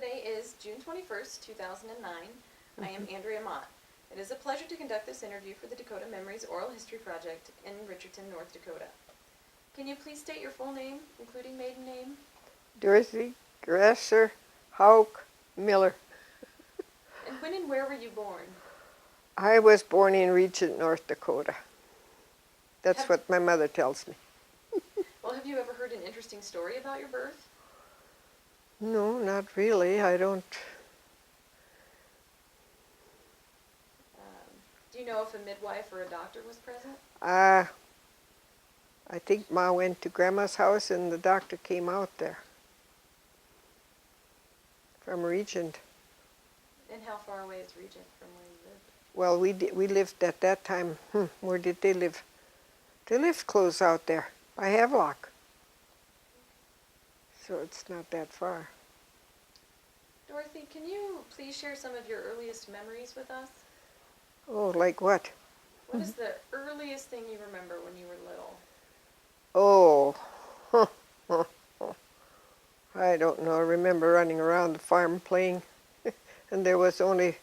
Today is June 21st, 2009. I am Andrea Mott. It is a pleasure to conduct this interview for the Dakota Memories Oral History Project in Richardson, North Dakota. Can you please state your full name, including maiden name? Dorothy Gresser Hauk Miller. And when and where were you born? I was born in Regent, North Dakota. That's what my mother tells me. Well, have you ever heard an interesting story about your birth? No, not really. I don't. Do you know if a midwife or a doctor was present? I think Ma went to Grandma's house and the doctor came out there from Regent. And how far away is Regent from where you lived? Well, we lived at that time. Where did they live? They lived close out there by Havelock. So it's not that far. Dorothy, can you please share some of your earliest memories with us? Oh, like what? What is the earliest thing you remember when you were little? Oh, I don't know. I remember running around the farm playing, and there was only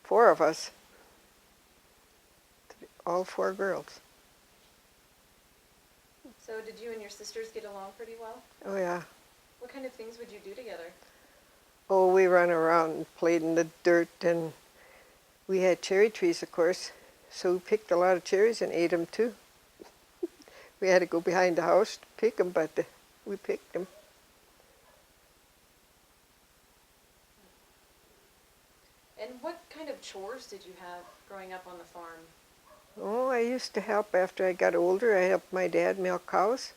4 of us, all 4 girls. So did you and your sisters get along pretty well? Oh, yeah. What kind of things would you do together? Oh, we ran around and played in the dirt, and we had cherry trees, of course, so we picked a lot of cherries and ate them too. We had to go behind the house to pick them, but we picked them. And what kind of chores did you have growing up on the farm? Oh, I used to help after I got older. I helped my dad milk cows.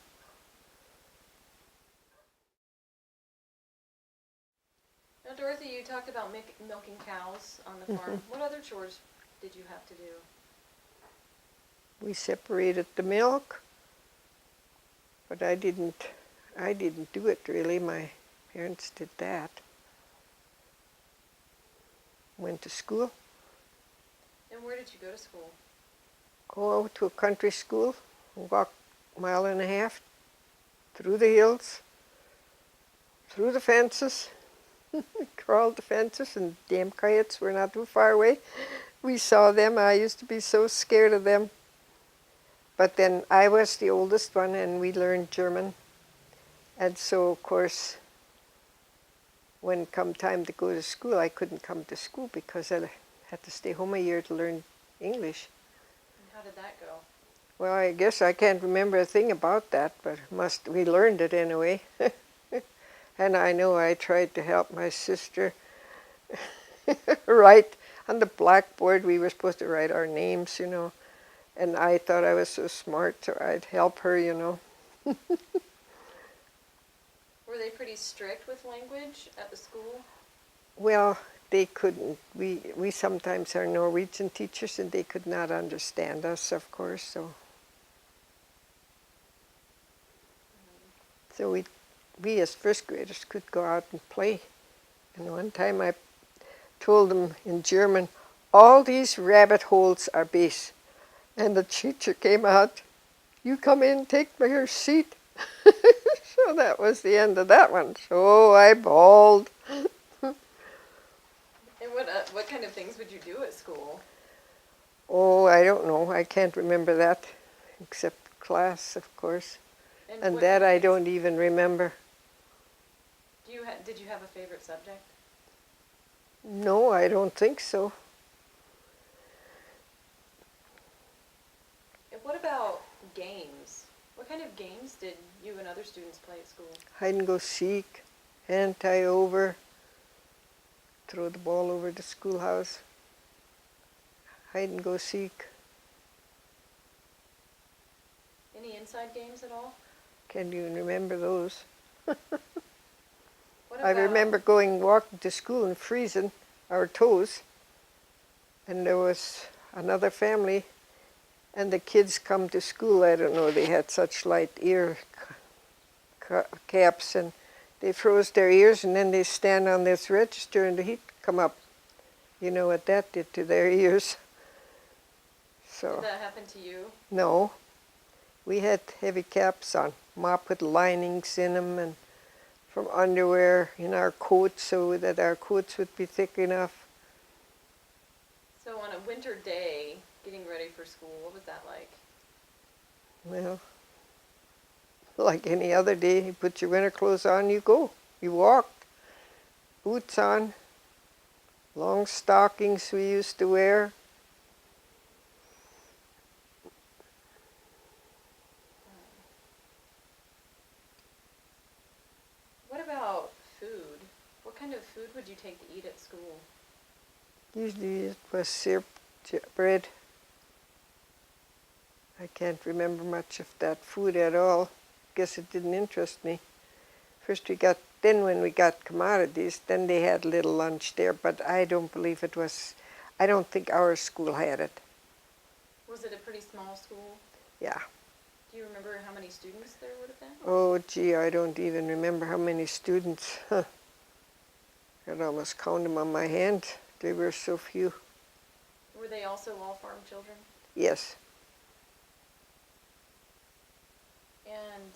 Now, Dorothy, you talked about milking cows on the farm. What other chores did you have to do? We separated the milk, but I didn't do it really. My parents did that. Went to school. And where did you go to school? Go to a country school, walk 1.5 miles through the hills, through the fences, crawled the fences, and damn coyotes were not too far away. We saw them. I used to be so scared of them. But then I was the oldest one, and we learned German. And so, of course, when come time to go to school, I couldn't come to school because I had to stay home a year to learn English. And how did that go? Well, I guess I can't remember a thing about that, but we learned it anyway. And I know I tried to help my sister write on the blackboard. We were supposed to write our names, you know. And I thought I was so smart, so I'd help her, you know. Were they pretty strict with language at the school? Well, they couldn't. We sometimes are Norwegian teachers, and they could not understand us, of course. So we as first graders could go out and play. And one time I told them in German, all these rabbit holes are bees. And the teacher came out, you come in, take your seat. So that was the end of that one. So I bawled. And what kind of things would you do at school? Oh, I don't know. I can't remember that, except class, of course. And that I don't even remember. Did you have a favorite subject? No, I don't think so. And what about games? What kind of games did you and other students play at school? Hide and go seek, hand tie over, throw the ball over the schoolhouse, hide and go seek. Any inside games at all? Can't even remember those. What I about, remember walking to school and freezing our toes, and there was another family, and the kids come to school. I don't know, they had such light ear caps, and they froze their ears, and then they stand on this register and the heat come up. You know what that did to their ears. So did that happen to you? no, we had heavy caps on. Ma put linings in them and from underwear in our coats so that our coats would be thick enough. So on a winter day, getting ready for school, what was that like? Well, like any other day, you put your winter clothes on, you go. You walked, boots on, long stockings we used to wear. What about food? What kind of food would you take to eat at school? Usually it was syrup bread. I can't remember much of that food at all. Guess it didn't interest me. First then when we got commodities, then they had a little lunch there, but I don't believe it was, I don't think our school had it. Was it a pretty small school? Yeah. Do you remember how many students there would have been? Oh gee, I don't even remember how many students. I could almost count them on my hand. There were so few. Were they also all farm children? Yes. And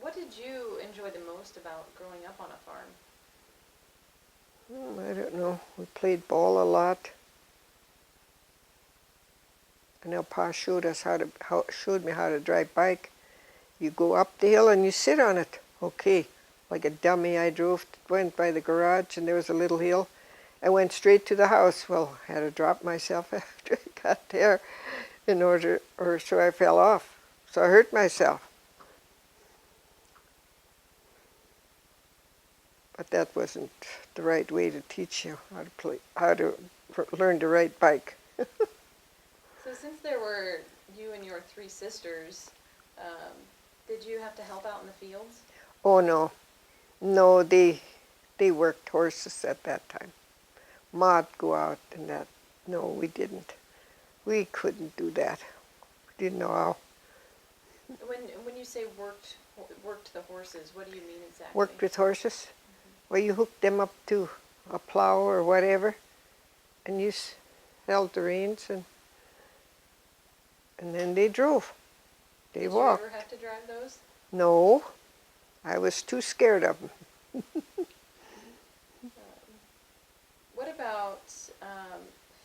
what did you enjoy the most about growing up on a farm? I don't know. We played ball a lot. And now Pa showed me how to drive bike. You go up the hill and you sit on it. Okay. Like a dummy, I went by the garage and there was a little hill. I went straight to the house. Well, I had to drop myself after I got there or so I fell off. So I hurt myself. But that wasn't the right way to teach you how to learn to ride bike. So since there were you and your three sisters, did you have to help out in the fields? Oh no, they worked horses at that time. Ma'd go out and that. No, we didn't. We couldn't do that. We didn't know how. When you say worked the horses, what do you mean exactly? Worked with horses? Well, you hooked them up to a plow or whatever, and you held the reins, and then they drove. They walked. Did you ever have to drive those? No, I was too scared of them. What about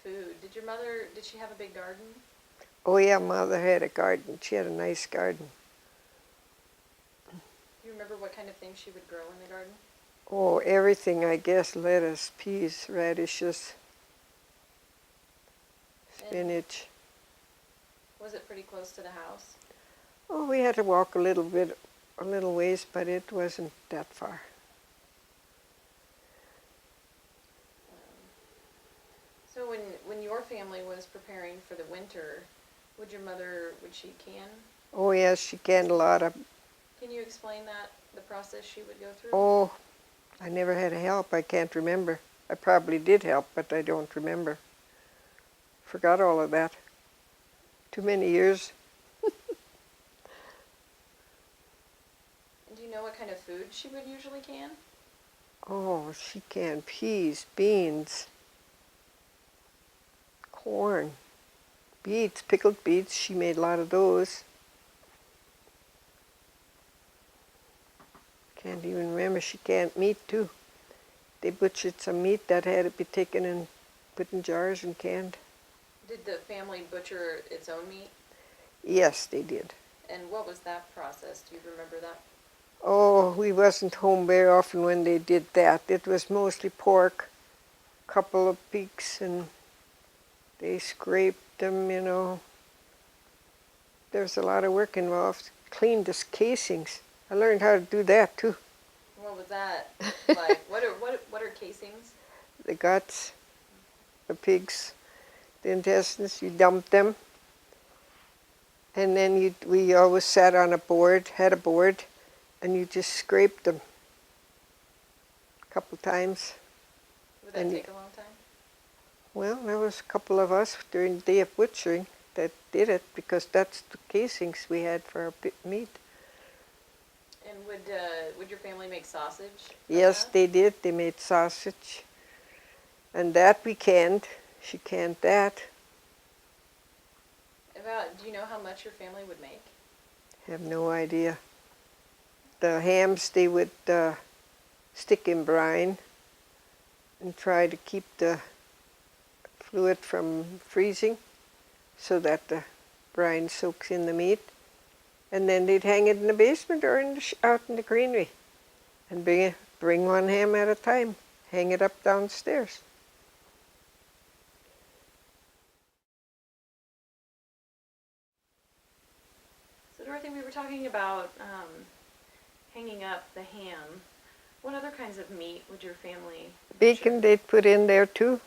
food? Did she have a big garden? Oh yeah, Mother had a garden. She had a nice garden. Do you remember what kind of things she would grow in the garden? Oh, everything, I guess. Lettuce, peas, radishes, spinach. Was it pretty close to the house? Oh, we had to walk a little ways, but it wasn't that far. So when your family was preparing for the winter, would she can? Oh yes, she canned a lot of. Can you explain the process she would go through? Oh, I never had help. I can't remember. I probably did help, but I don't remember. Forgot all of that. Too many years. Do you know what kind of food she would usually can? Oh, she canned peas, beans, corn, beets, pickled beets. She made a lot of those. Can't even remember. She canned meat too. They butchered some meat that had to be taken and put in jars and canned. Did the family butcher its own meat? Yes, they did. And what was that process? Do you remember that? Oh, we wasn't home very often when they did that. It was mostly pork, a couple of pigs, and they scraped them, you know. There's a lot of work involved. Cleaned the casings. I learned how to do that too. What was that like? What are casings? The guts, the pigs, the intestines, you dump them. And then we always sat on had a board, and you just scraped them a couple times. Would that take a long time? Well, there was a couple of us during the day of butchering that did it, because that's the casings we had for our meat. And would your family make sausage? Yes, they did. They made sausage. And that we canned. She canned that. Do you know how much your family would make? I have no idea. the hams they would stick in brine and try to keep the fluid from freezing so that the brine soaks in the meat. And then they'd hang it in the basement or out in the greenery and bring one ham at a time, hang it up downstairs. So Dorothy, we were talking about hanging up the ham. What other kinds of meat would your family Bacon they'd put in there too.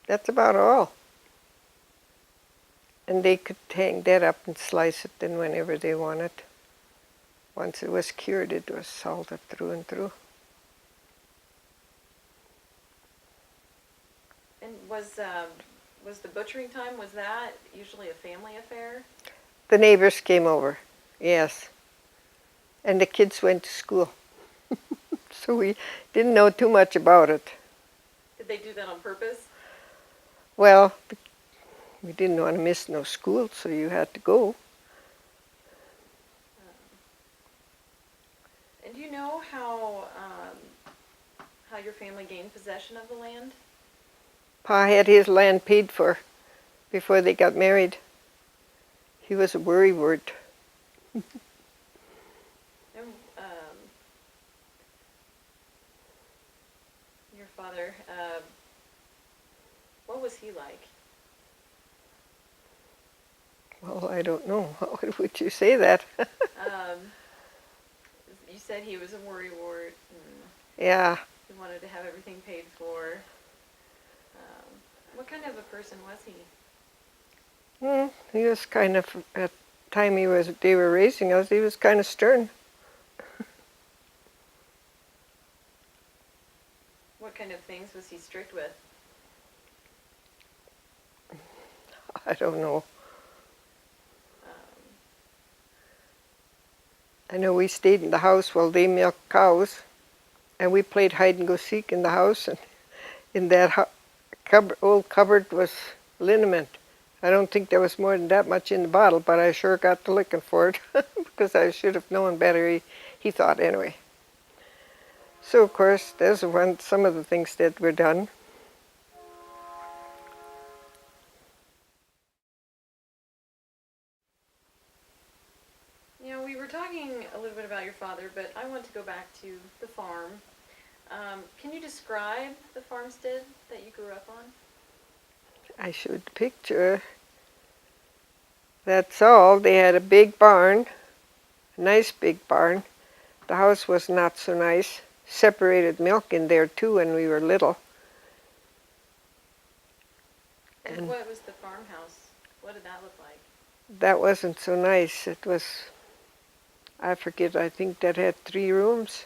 That's about all. And they could hang that up and slice it then whenever they wanted. Once it was cured, it was salted through and through. And was the butchering time, was that usually a family affair? The neighbors came over, yes. And the kids went to school. So we didn't know too much about it. Did they do that on purpose? Well, we didn't want to miss no school, so you had to go. And do you know how your family gained possession of the land? Pa had his land paid for before they got married. He was a worrywart. And, your father, what was he like? Well, I don't know. Why would you say that? You said he was a worrywart. Yeah. He wanted to have everything paid for. What kind of a person was he? He was kind of, at the time they were raising us, he was kind of stern. What kind of things was he strict with? I don't know. I know we stayed in the house while they milked cows, and we played hide and go seek in the house, and in that old cupboard was liniment. I don't think there was more than that much in the bottle, but I sure got to looking for it because I should have known better, he thought anyway. So of course, those are some of the things that were done. You know, we were talking a little bit about your father, but I want to go back to the farm. Can you describe the farmstead that you grew up on? I showed the picture. That's all. They had a big barn, a nice big barn. The house was not so nice. Separated milk in there too when we were little. And what was the farmhouse? What did that look like? That wasn't so nice. It was, I forget, I think that had 3 rooms.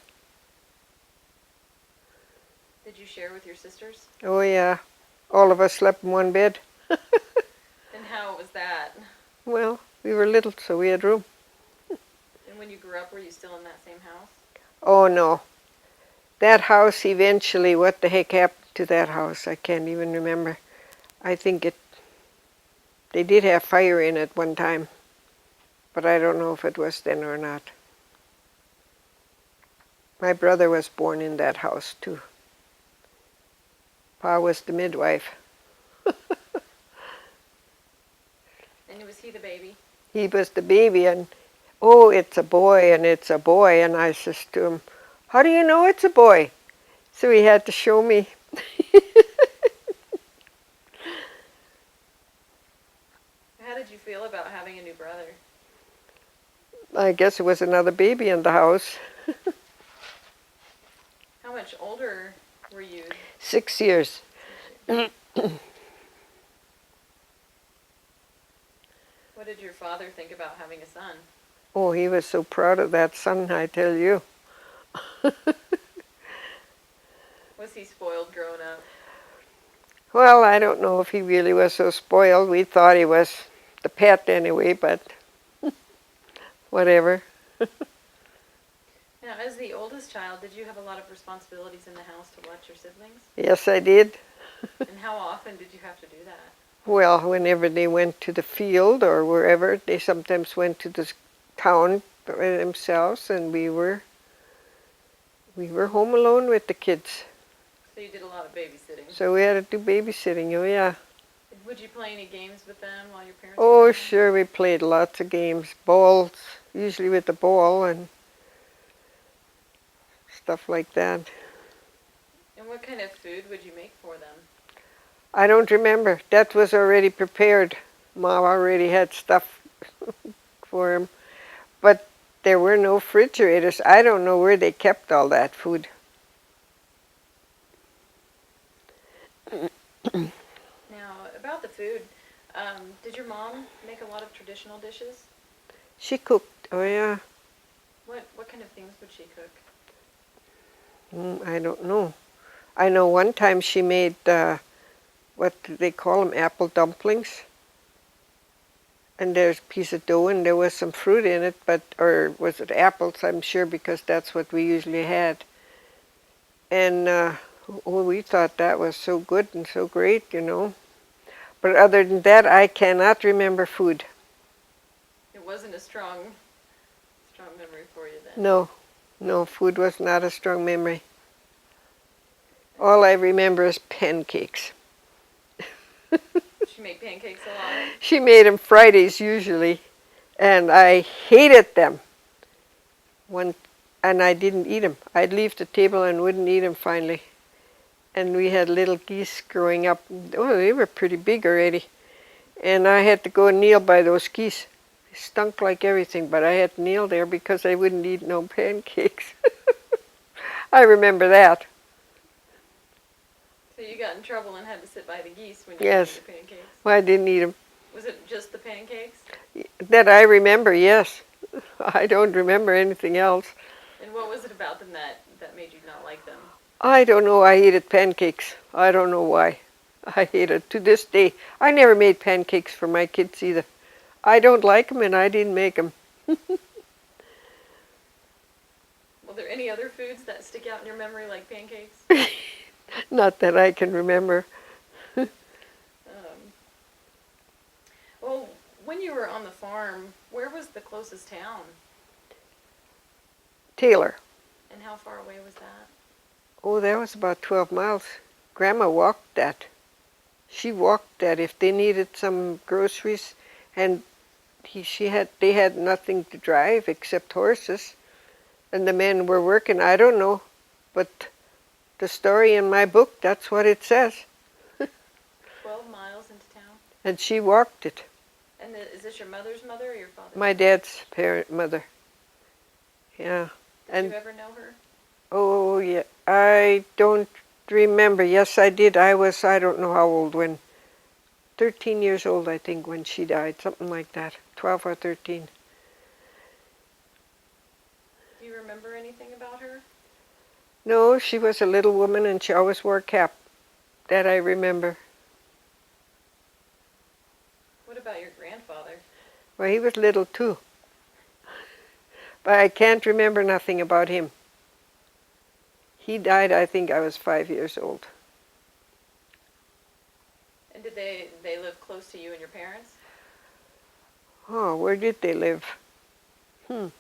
Did you share with your sisters? Oh yeah, all of us slept in one bed. And how was that? Well, we were little, so we had room. And when you grew up, were you still in that same house? Oh no. That house eventually, what the heck happened to that house? I can't even remember. I think they did have fire in it one time, but I don't know if it was then or not. My brother was born in that house too. Pa was the midwife. And was he the baby? He was the baby, and oh, it's a boy, and it's a boy. And I says to him, how do you know it's a boy? So he had to show me. How did you feel about having a new brother? I guess it was another baby in the house. How much older were you? 6 years. What did your father think about having a son? Oh, he was so proud of that son, I tell you. Was he spoiled growing up? Well, I don't know if he really was so spoiled. We thought he was the pet anyway, but whatever. Now, as the oldest child, did you have a lot of responsibilities in the house to watch your siblings? Yes, I did. And how often did you have to do that? Well, whenever they went to the field or wherever, they sometimes went to the town by themselves, and we were home alone with the kids. So you did a lot of babysitting. So we had to do babysitting. Oh yeah. Would you play any games with them while your parents were Oh gone? sure, we played lots of games, balls, usually with the ball and stuff like that. And what kind of food would you make for them? I don't remember. That was already prepared. Mom already had stuff for him. But there were no refrigerators. I don't know where they kept all that food. Now, about the food, did your mom make a lot of traditional dishes? She cooked. Oh yeah. What kind of things would she cook? I don't know. I know one time she made, what do they call them, apple dumplings. And there's a piece of dough and there was some fruit in it, or was it apples, I'm sure, because that's what we usually had. And we thought that was so good and so great, you know. But other than that, I cannot remember food. It wasn't a strong memory for you then. No, food was not a strong memory. All I remember is pancakes. She made pancakes a lot? She made them Fridays usually, and I hated them. And I didn't eat them. I'd leave the table and wouldn't eat them finally. And we had little geese growing up. Oh, they were pretty big already. And I had to go and kneel by those geese. They stunk like everything, but I had to kneel there because I wouldn't eat no pancakes. I remember that. So you got in trouble and had to sit by the geese when you Yes. ate the pancakes? Well, I didn't eat them. Was it just the pancakes? That I remember, yes. I don't remember anything else. And what was it about them that made you not like them? I don't know. I hated pancakes. I don't know why. I hate it to this day. I never made pancakes for my kids either. I don't like them and I didn't make them. Were there any other foods that stick out in your memory like pancakes? Not that I can remember. Well, when you were on the farm, where was the closest town? Taylor. And how far away was that? Oh, that was about 12 miles. Grandma walked that. She walked that if they needed some groceries, and they had nothing to drive except horses, and the men were working. I don't know, but the story in my book, that's what it says. 12 miles into town? And she walked it. And is this your mother's mother or your father's? My dad's mother. Yeah. Did you ever know her? Oh, yeah. I don't remember. Yes, I did. I don't know how old when. 13 years old, I think, when she died. Something like that. 12 or 13. Do you remember anything about her? No, she was a little woman and she always wore a cap. That I remember. What about your grandfather? Well, he was little too. But I can't remember nothing about him. He died, I think I was 5 years old. And did they live close to you and your parents? Oh, where did they live? On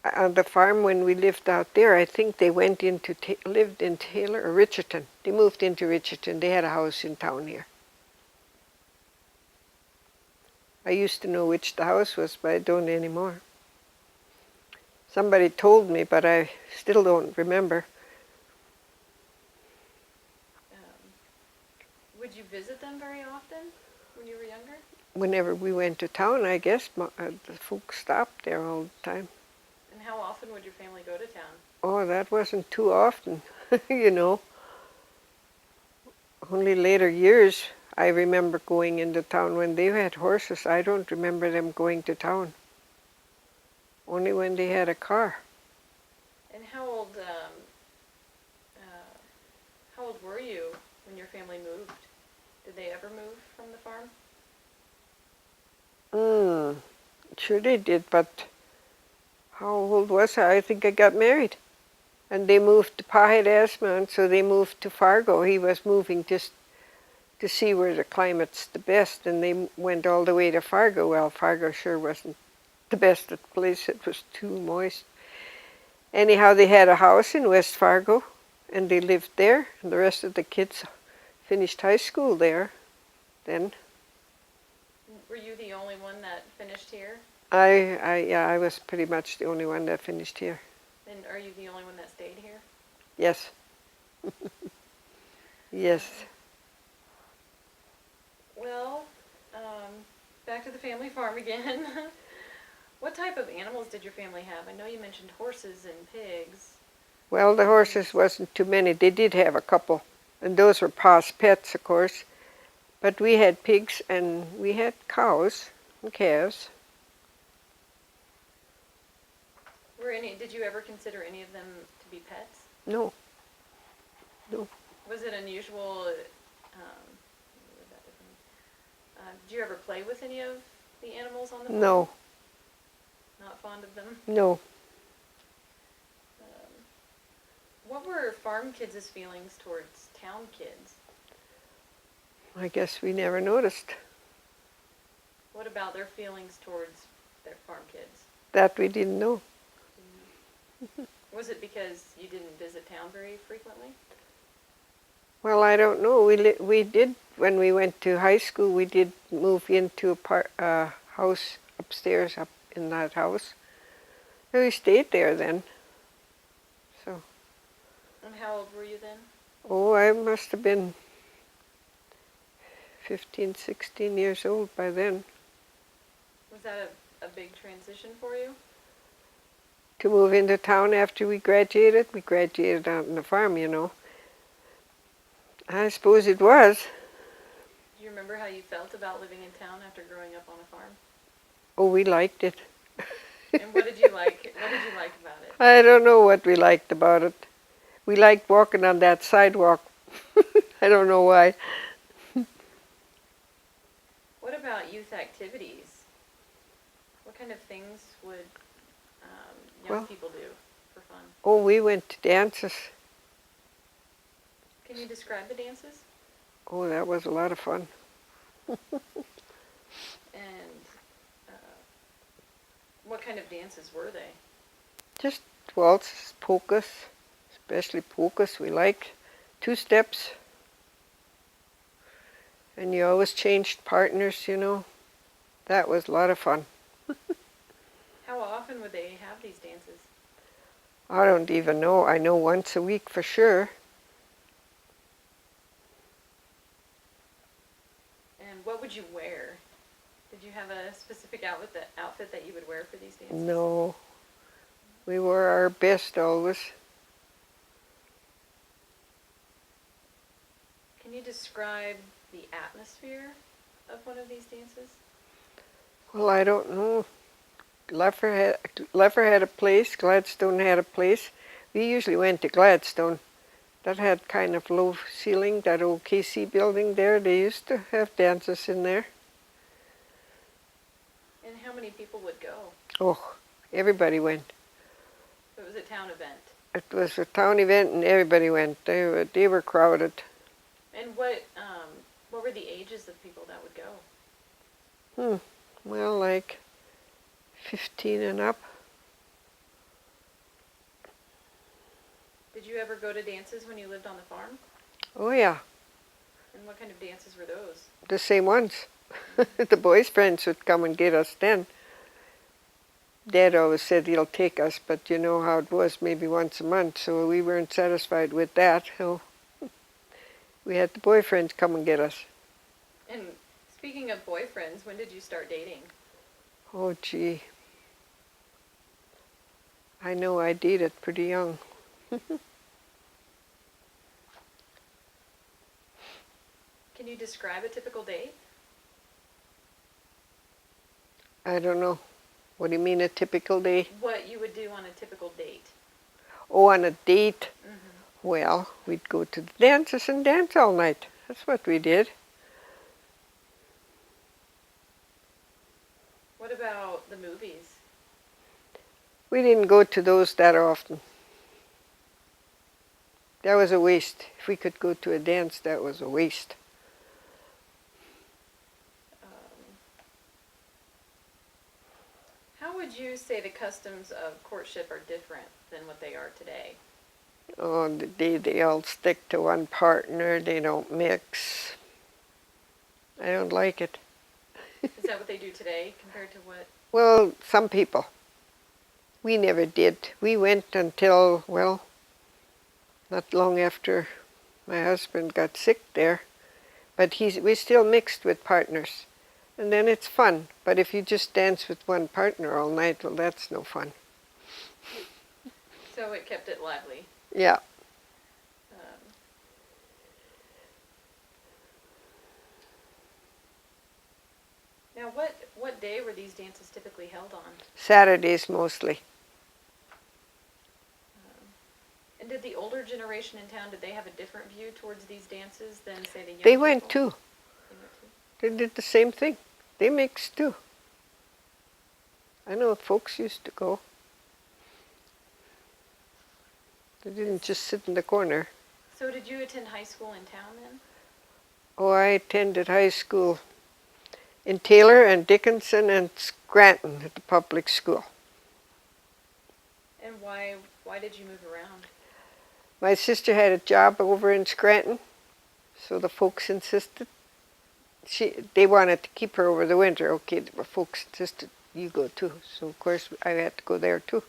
the farm when we lived out there, I think they lived in Taylor or Richardson. They moved into Richardson. They had a house in town here. I used to know which the house was, but I don't anymore. Somebody told me, but I still don't remember. Would you visit them very often when you were younger? Whenever we went to town, I guess, the folks stopped there all the time. And how often would your family go to town? Oh, that wasn't too often, you know. Only later years I remember going into town when they had horses. I don't remember them going to town. Only when they had a car. And how old were you when your family moved? Did they ever move from the farm? Sure they did, but how old was I? I think I got married. And they moved to Pa had asthma, and so they moved to Fargo. He was moving just to see where the climate's the best, and they went all the way to Fargo. Well, Fargo sure wasn't the best place. It was too moist. Anyhow, they had a house in West Fargo, and they lived there, and the rest of the kids finished high school there then. Were you the only one that finished here? I was pretty much the only one that finished here. And are you the only one that stayed here? Yes. Yes. Well, back to the family farm again. What type of animals did your family have? I know you mentioned horses and pigs. Well, the horses wasn't too many. They did have a couple, and those were Pa's pets, of course. But we had pigs and we had cows and calves. Did you ever consider any of them to be pets? No. No. Was it unusual? Did you ever play with any of the animals on the farm? No. Not fond of them? No. What were farm kids' feelings towards town kids? I guess we never noticed. What about their feelings towards their farm kids? That we didn't know. Was it because you didn't visit town very frequently? Well, I don't know. We did, when we went to high school, we did move into a house upstairs, up in that house. And we stayed there then. So. And how old were you then? Oh, I must have been 15, 16 years old by then. Was that a big transition for you? To move into town after we graduated out on the farm, you know. I suppose it was. Do you remember how you felt about living in town after growing up on a farm? Oh, we liked it. And what did you like? What did you like about it? I don't know what we liked about it. We liked walking on that sidewalk. I don't know why. What about youth activities? What kind of things would young people do for fun? Oh, we went to dances. Can you describe the dances? Oh, that was a lot of fun. And what kind of dances were they? Just waltzes, polkas, especially polkas we liked. 2 steps. And you always changed partners, you know. That was a lot of fun. How often would they have these dances? I don't even know. I know once a week for sure. And what would you wear? Did you have a specific outfit that you would wear for these dances? No. We wore our best always. Can you describe the atmosphere of one of these dances? Well, I don't know. Leffer had a place, Gladstone had a place. We usually went to Gladstone. That had kind of low ceiling, that old KC building there. They used to have dances in there. And how many people would go? Oh, everybody went. It was a town event. It was a town event and everybody went. They were crowded. And what were the ages of people that would go? Well, like 15 and up. Did you ever go to dances when you lived on the farm? Oh yeah, And what kind of dances were those? the same ones. The boys' friends would come and get us then. Dad always said he'll take us, but you know how it was, maybe once a month, so we weren't satisfied with that. So we had the boyfriends come and get us. And speaking of boyfriends, when did you start dating? Oh gee. I know I dated pretty young. Can you describe a typical date? I don't know. What do you mean, a typical day? What you would do on a typical date? Oh, on a date? Mm-hmm. Well, we'd go to the dances and dance all night. That's what we did. What about the movies? We didn't go to those that often. That was a waste. If we could go to a dance, that was a waste. How you say the customs of courtship are different than what they are today? Oh, they all stick to one partner. They don't mix. I don't like it. Is that what they do today compared to what? Well, some people. We never did. We went until, well, not long after my husband got sick there. But we still mixed with partners. And then it's fun. But if you just dance with one partner all night, well, that's no fun. So it kept it lively. Yeah. Now, what day were these dances typically held on? Saturdays mostly. And did the older generation in town, did they have a different view towards these dances than, say, the young They people? went too. They went too. They did the same thing. They mixed too. I know folks used to go. They didn't just sit in the corner. So did you attend high school in town then? Oh, I attended high school in Taylor and Dickinson and Scranton at the public school. And why did you move around? My sister had a job over in Scranton, so the folks insisted. They wanted to keep her over the winter. Okay, the folks insisted, you go too. So of course I had to go there too.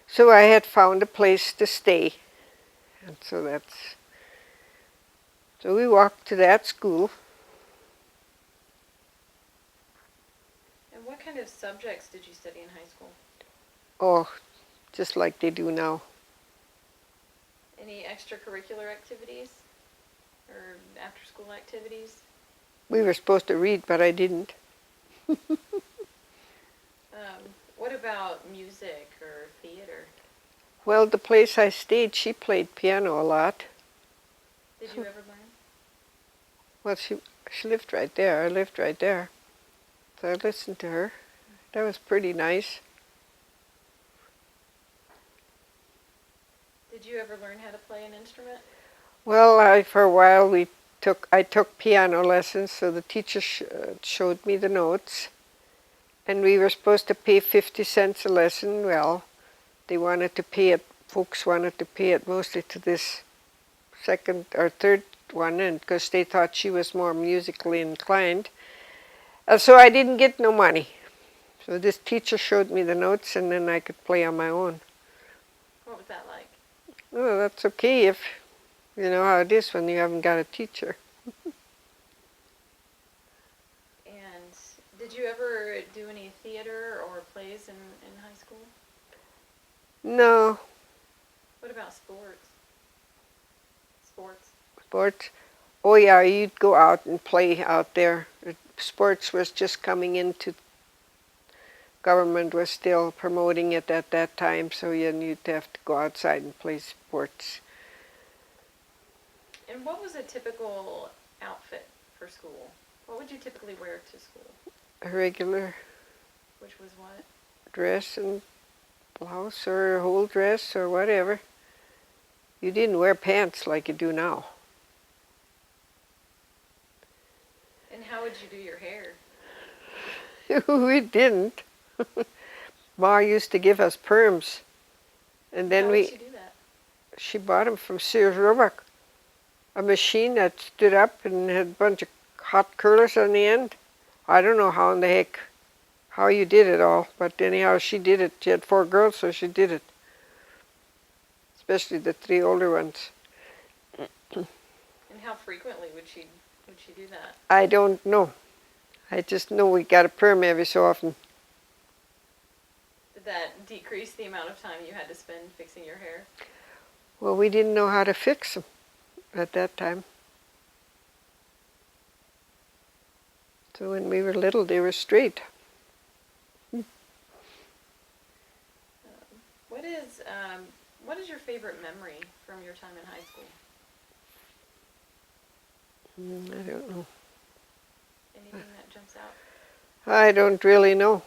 So I had found a place to stay. And so we walked to that school. And what kind of subjects did you study in high school? Oh, just like they do now. Any extracurricular activities? Or after-school activities? We were supposed to read, but I didn't. What about music or theater? Well, the place I stayed, she played piano a lot. Did you ever learn? Well, she lived right there. I lived right there. So I listened to her. That was pretty nice. Did you ever learn how to play an instrument? Well, for a while I took piano lessons, so the teacher showed me the notes. And we were supposed to pay 50 cents a lesson. Well, folks wanted to pay it mostly to this second or third one, and because they thought she was more musically inclined. So I didn't get no money. So this teacher showed me the notes, and then I could play on my own. What was that like? Oh, that's okay if you know how it is when you haven't got a teacher. And did you ever do any theater or plays in high school? No. What about sports? Sports? Oh yeah, you'd go out and play out there. Sports was just coming into, government was still promoting it at that time, so you'd have to go outside and play sports. And what was a typical outfit for school? What would you typically wear to school? A regular Which was what? dress and blouse or a whole dress or whatever. You didn't wear pants like you do now. And how would you do your hair? We didn't. Ma used to give us perms. And then how would she do that? She bought them from Sears Roebuck. A machine that stood up and had a bunch of hot curlers on the end. I don't know how in the heck, how you did it all, but anyhow she did it. She had 4 girls, so she did it. Especially the 3 older ones. And how frequently would she do that? I don't know. I just know we got a perm every so often. Did that decrease the amount of time you had to spend fixing your hair? Well, we didn't know how to fix them at that time. So when we were little, they were straight. What is your favorite memory from your time in high school? I don't know. Anything that jumps out? I don't really know.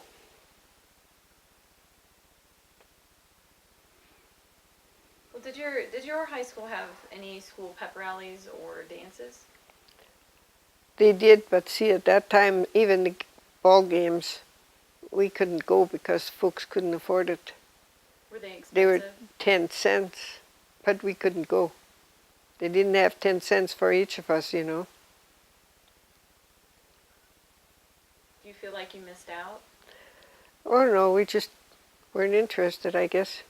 Well, did your high school have any school pep rallies or dances? They did, but see, at that time, even the ball games we couldn't go because folks couldn't afford it. Were they expensive? They were 10 cents, but we couldn't go. They didn't have 10 cents for each of us, you know. Do you feel like you missed out? Oh no, we just weren't interested, I guess.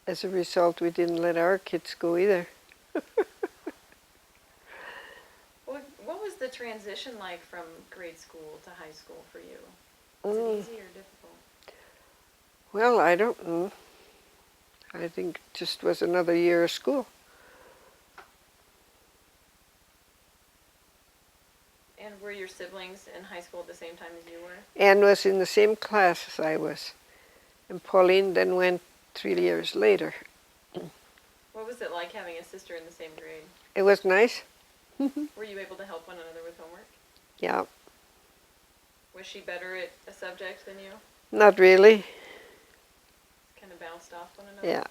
As a result, we didn't let our kids go either. What was the transition like from grade school to high school for you? Was it easy or difficult? Well, I don't know. I think it just was another year of school. And were your siblings in high school at the same time as you were? Anne was in the same class as I was. And Pauline then went 3 years later. What was it like having a sister in the same grade? It was nice. Were you able to help one another with homework? Yeah, Was she better at a subject than you? not really. Kind of bounced off one another? Yeah.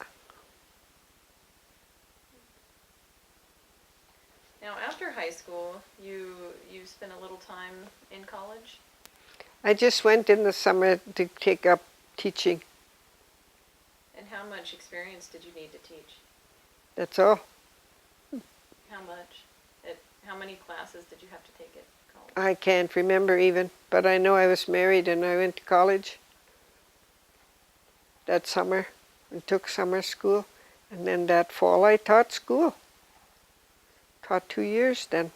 Now, after high school, you spent a little time in college? I just went in the summer to take up teaching. And how much experience did you need to teach? That's all. How much? How many classes did you have to take at college? I can't remember even, but I know I was married and I went to college that summer and took summer school. And then that fall I taught school. Taught 2 years then.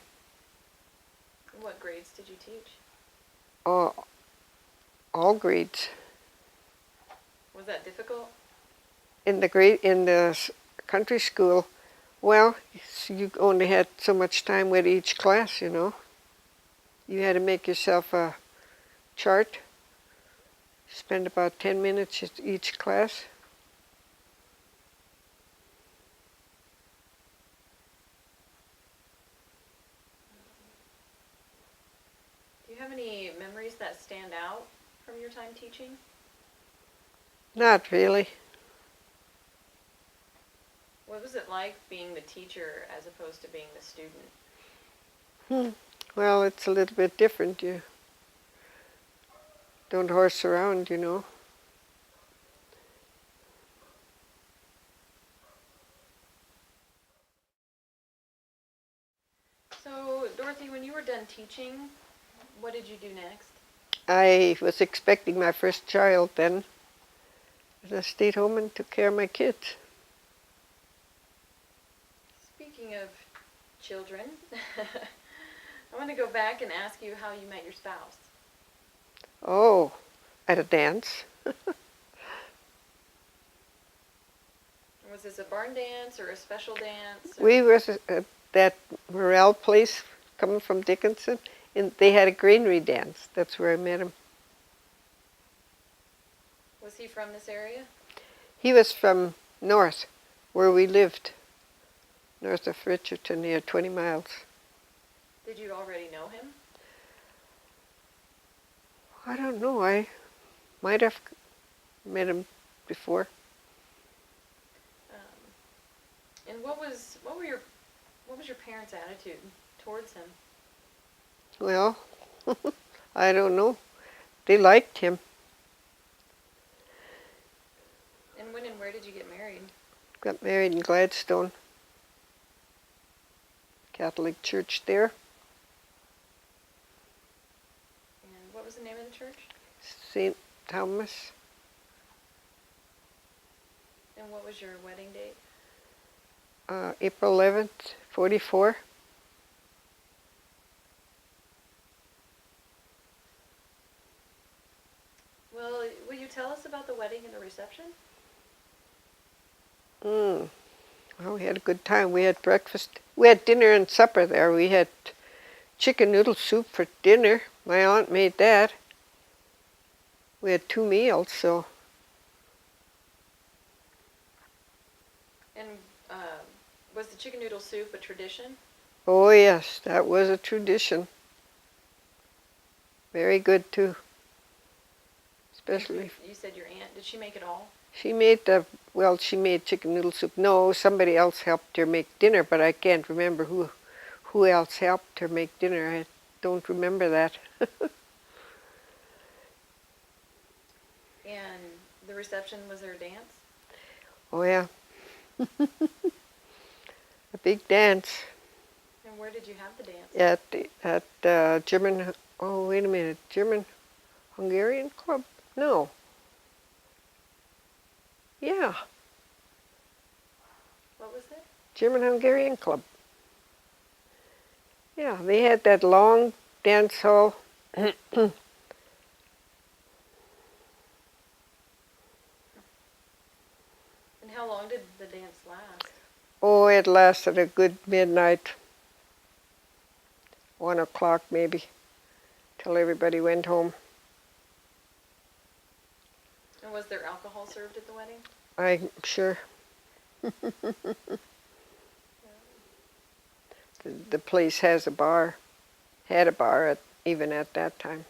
What grades did you teach? All grades. Was that difficult? In the country school, well, you only had so much time with each class, you know. You had to make yourself a chart. Spend about 10 minutes at each class. Do you have any memories that stand out from your time teaching? Not really. What was it like being the teacher as opposed to being the student? Well, it's a little bit different. You don't horse around, you know. So, Dorothy, when you were done teaching, what did you do next? I was expecting my first child then. I stayed home and took care of my kids. Speaking of children, I want to go back and ask you how you met your spouse. Oh, at a dance. Was this a barn dance or a special dance? We was at that morale place coming from Dickinson, and they had a granary dance. That's where I met him. Was he from this area? He was from north, where we lived, north of Richardson, near 20 miles. Did you already know him? I don't know. I might have met him before. And what was your parents' attitude towards him? Well, I don't know. They liked him. And when and where did you get married? Got married in Gladstone, Catholic church there. And what was the name of the church? St. Thomas. And what was your wedding date? April 11th, 44. Well, will you tell us about the wedding and the reception? Well, we had a good time. We had breakfast. We had dinner and supper there. We had chicken noodle soup for dinner. My aunt made that. We had 2 meals, so. And was the chicken noodle soup a tradition? Oh yes, that was a tradition. Very good too. Especially. You said your aunt, did she make it all? She made she made chicken noodle soup. No, somebody else helped her make dinner, but I can't remember who else helped her make dinner. I don't remember that. And the reception, was there a dance? Oh yeah, a big dance And where did you have the dance? at German. Oh wait a minute, German Hungarian Club? No. Yeah, What was it? German Hungarian Club. Yeah, they had that long dance hall. And how long did the dance last? Oh, it lasted a good midnight, 1 o'clock maybe, till everybody went home. And was there alcohol served at the wedding? I'm sure. The place has a bar, had a bar even at that time.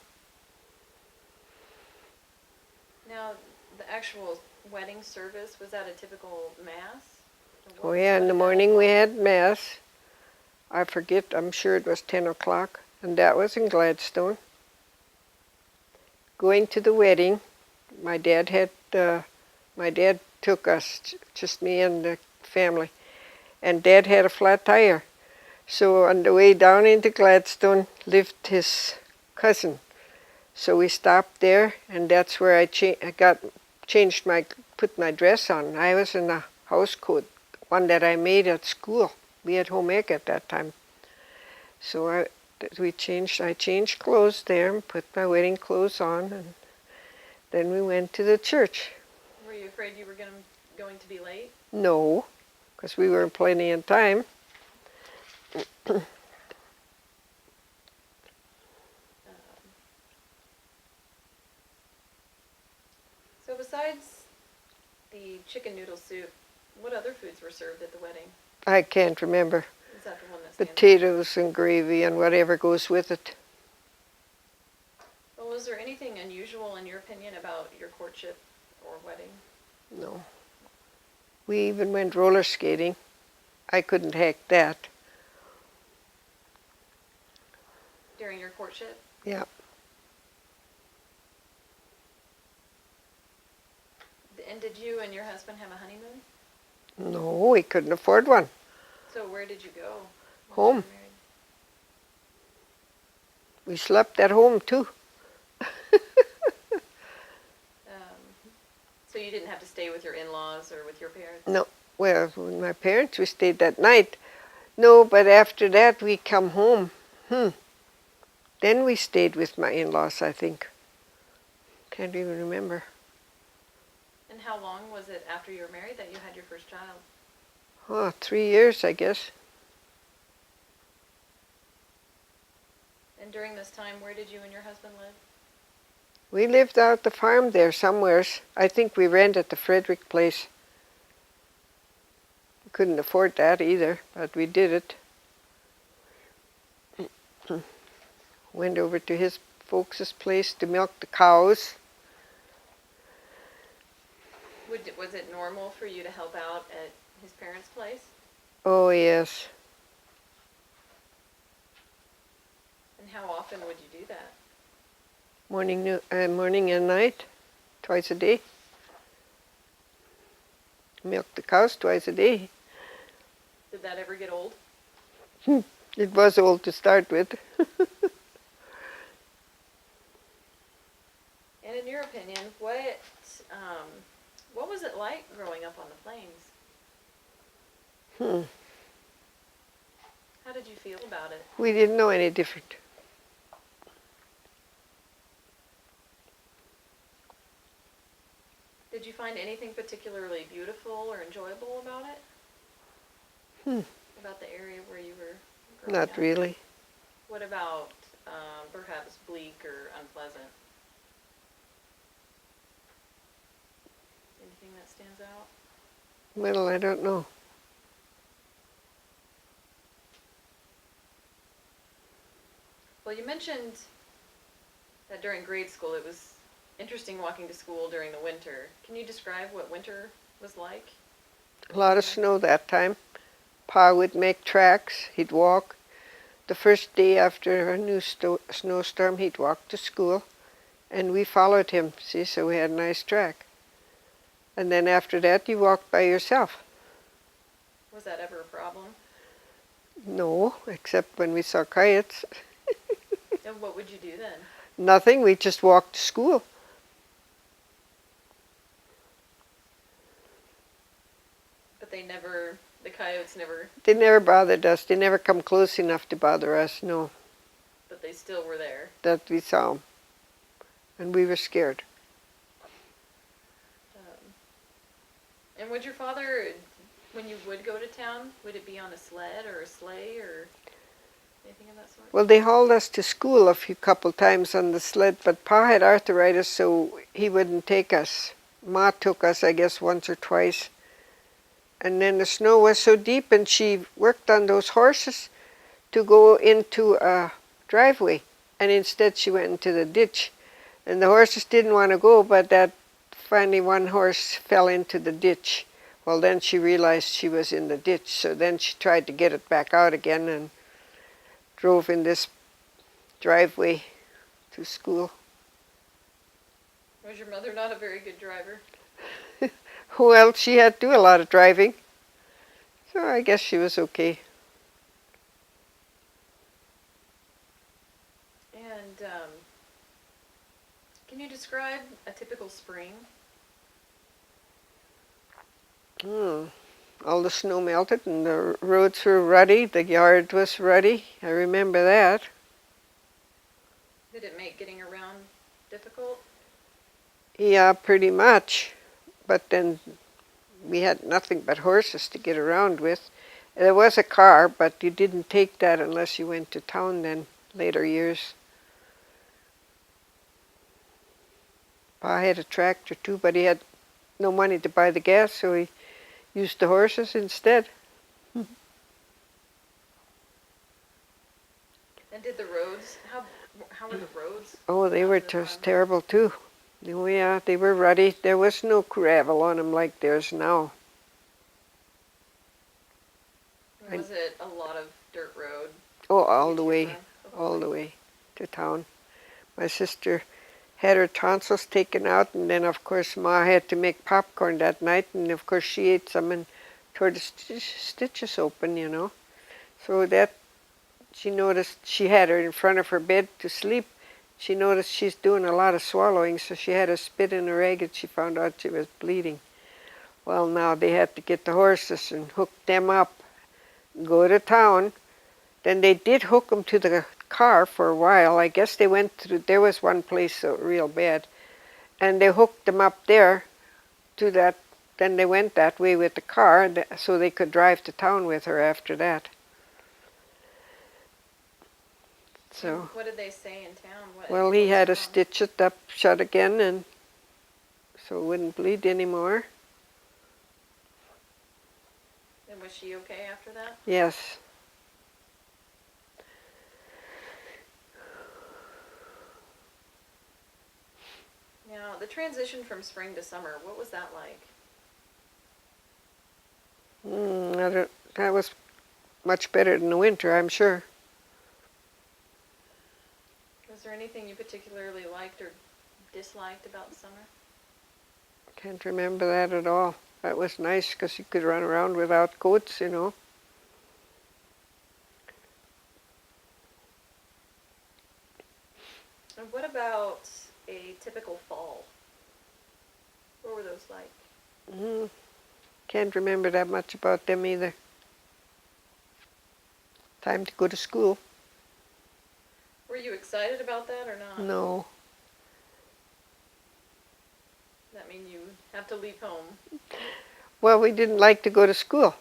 Now, the actual wedding service, was that a typical mass? Oh yeah, in the morning we had mass. I forget, I'm sure it was 10 o'clock, and that was in Gladstone. Going to the wedding, my dad took us, just me and the family, and Dad had a flat tire. So on the way down into Gladstone lived his cousin. So we stopped there, and that's where I put my dress on. I was in a house coat, one that I made at school. We had home ec at that time. So I changed clothes there and put my wedding clothes on, and then we went to the church. Were you afraid you were going to be late? No, because we were plenty in time. So besides the chicken noodle soup, what other foods were served at the wedding? I can't remember. Is that the one that stands out? Potatoes and gravy and whatever goes with it. Well, was there anything unusual in your opinion about your courtship or wedding? No. We even went roller skating. I couldn't hack that. During your courtship? Yeah. And did you and your husband have a honeymoon? No, we couldn't afford one. So where did you go? Home. We slept at home too. So you didn't have to stay with your in-laws or with your parents? No. Well, with my parents we stayed that night. No, but after that we come home. Then we stayed with my in-laws, I think. Can't even remember. And how long was it after you were married that you had your first child? Oh, 3 years, I guess. And during this time, where did you and your husband live? We lived out the farm there somewheres. I think we rented the Frederick place. We couldn't afford that either, but we did it. Went over to his folks' place to milk the cows. Was it normal for you to help out at his parents' place? Oh, yes. And how often would you do that? Morning and night, twice a day. Milk the cows twice a day. Did that ever get old? It was old to start with. And in your opinion, what was it like growing up on the plains? How did you feel about it? We didn't know any different. Did you find anything particularly beautiful or enjoyable about it? About the area where you were growing up? Not really. What about perhaps bleak or unpleasant? Anything that stands out? Well, I don't know. Well, you mentioned that during grade school it was interesting walking to school during the winter. Can you describe what winter was like? A lot of snow that time. Pa would make tracks. He'd walk. The first day after a new snowstorm, he'd walk to school, and we followed him, see, so we had a nice track. And then after that, you walked by yourself. Was that ever a problem? No, except when we saw coyotes. And what would you do then? Nothing, we just walked to school. But the coyotes never, They never bothered us. They never come close enough to bother us, no, but they still were there. that we saw them. And we were scared. And would your father, when you would go to town, would it be on a sled or a sleigh or anything of that sort? Well, they hauled us to school a couple times on the sled, but Pa had arthritis, so he wouldn't take us. Ma took us, I guess, once or twice. And then the snow was so deep, and she worked on those horses to go into a driveway. And instead she went into the ditch. And the horses didn't want to go, but finally one horse fell into the ditch. Well, then she realized she was in the ditch, so then she tried to get it back out again and drove in this driveway to school. Was your mother not a very good driver? Well, she had to do a lot of driving, so I guess she was okay. And can you describe a typical spring? All the snow melted and the roads were ruddy, the yard was ruddy. I remember that. Did it make getting around difficult? Yeah, pretty much. But then we had nothing but horses to get around with. There was a car, but you didn't take that unless you went to town then, later years. Pa had a tractor too, but he had no money to buy the gas, so he used the horses instead. And did the roads, how were the roads? Oh, they were just terrible too. Oh yeah, they were ruddy. There was no gravel on them like there's now. Was it a lot of dirt road? Oh, all the way to town. My sister had her tonsils taken out, and then of course Ma had to make popcorn that night, and of course she ate some and tore the stitches open, you know. So that she noticed, she had her in front of her bed to sleep. She noticed she's doing a lot of swallowing, so she had to spit in a rag, and she found out she was bleeding. Well, now they had to get the horses and hook them up, go to town. Then they did hook them to the car for a while. I guess they went through, there was one place real bad, and they hooked them up there to that. Then they went that way with the car, so they could drive to town with her after that. So, what did they say in town? well, he had to stitch it up shut again, and so it wouldn't bleed anymore. And was she okay after that? Yes. Now, the transition from spring to summer, what was that like? That was much better than the winter, I'm sure. Was there anything you particularly liked or disliked about the summer? Can't remember that at all. That was nice because you could run around without coats, you know. And what about a typical fall? What were those like? Can't remember that much about them either. Time to go to school. Were you excited about that or not? No. Does that mean you have to leave home? Well, we didn't like to go to school.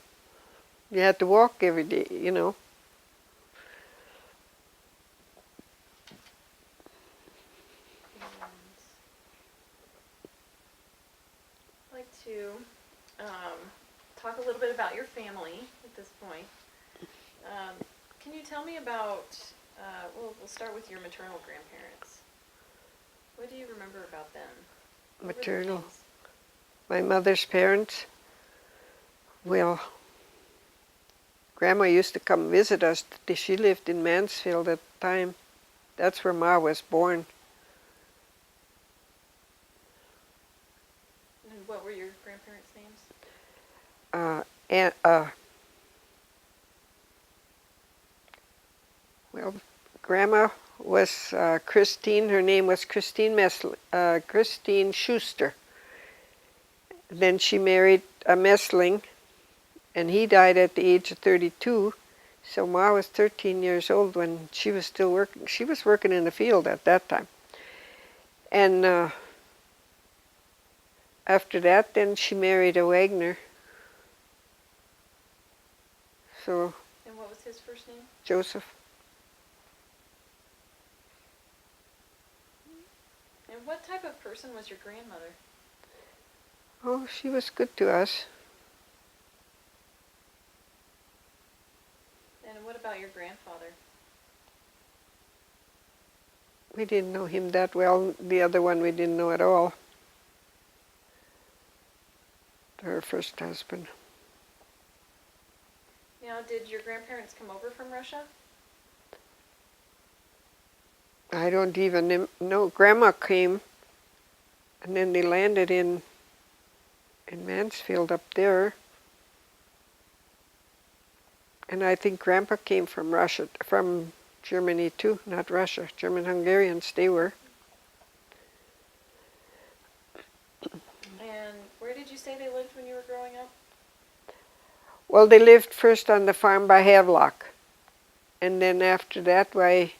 You had to walk every day, you know. I'd like to talk a little bit about your family at this point. Can you tell me about, we'll start with your maternal grandparents. What do you remember remember about them? What were their Maternal. names? My mother's parents, well, Grandma used to come visit us. She lived in Mansfield at the time. That's where Ma was born. And what were your grandparents' names? And well, Grandma was Christine. Her name was Christine Schuster. Then she married a Messling, and he died at the age of 32. So Ma was 13 years old when she was still working. She was working in the field at that time. And after that, then she married a Wagner. So And what was his first name? Joseph. And what type of person was your grandmother? Oh, she was good to us. And what about your grandfather? We didn't know him that well. The other one we didn't know at all. Her first husband. Now, did your grandparents come over from Russia? I don't even know. Grandma came, and then they landed in Mansfield up there. And I think Grandpa came from Russia, from Germany too, not Russia. German-Hungarians, they were. And where did you say they lived when you were growing up? Well, they lived first on the farm by Havelock. And then after that, why,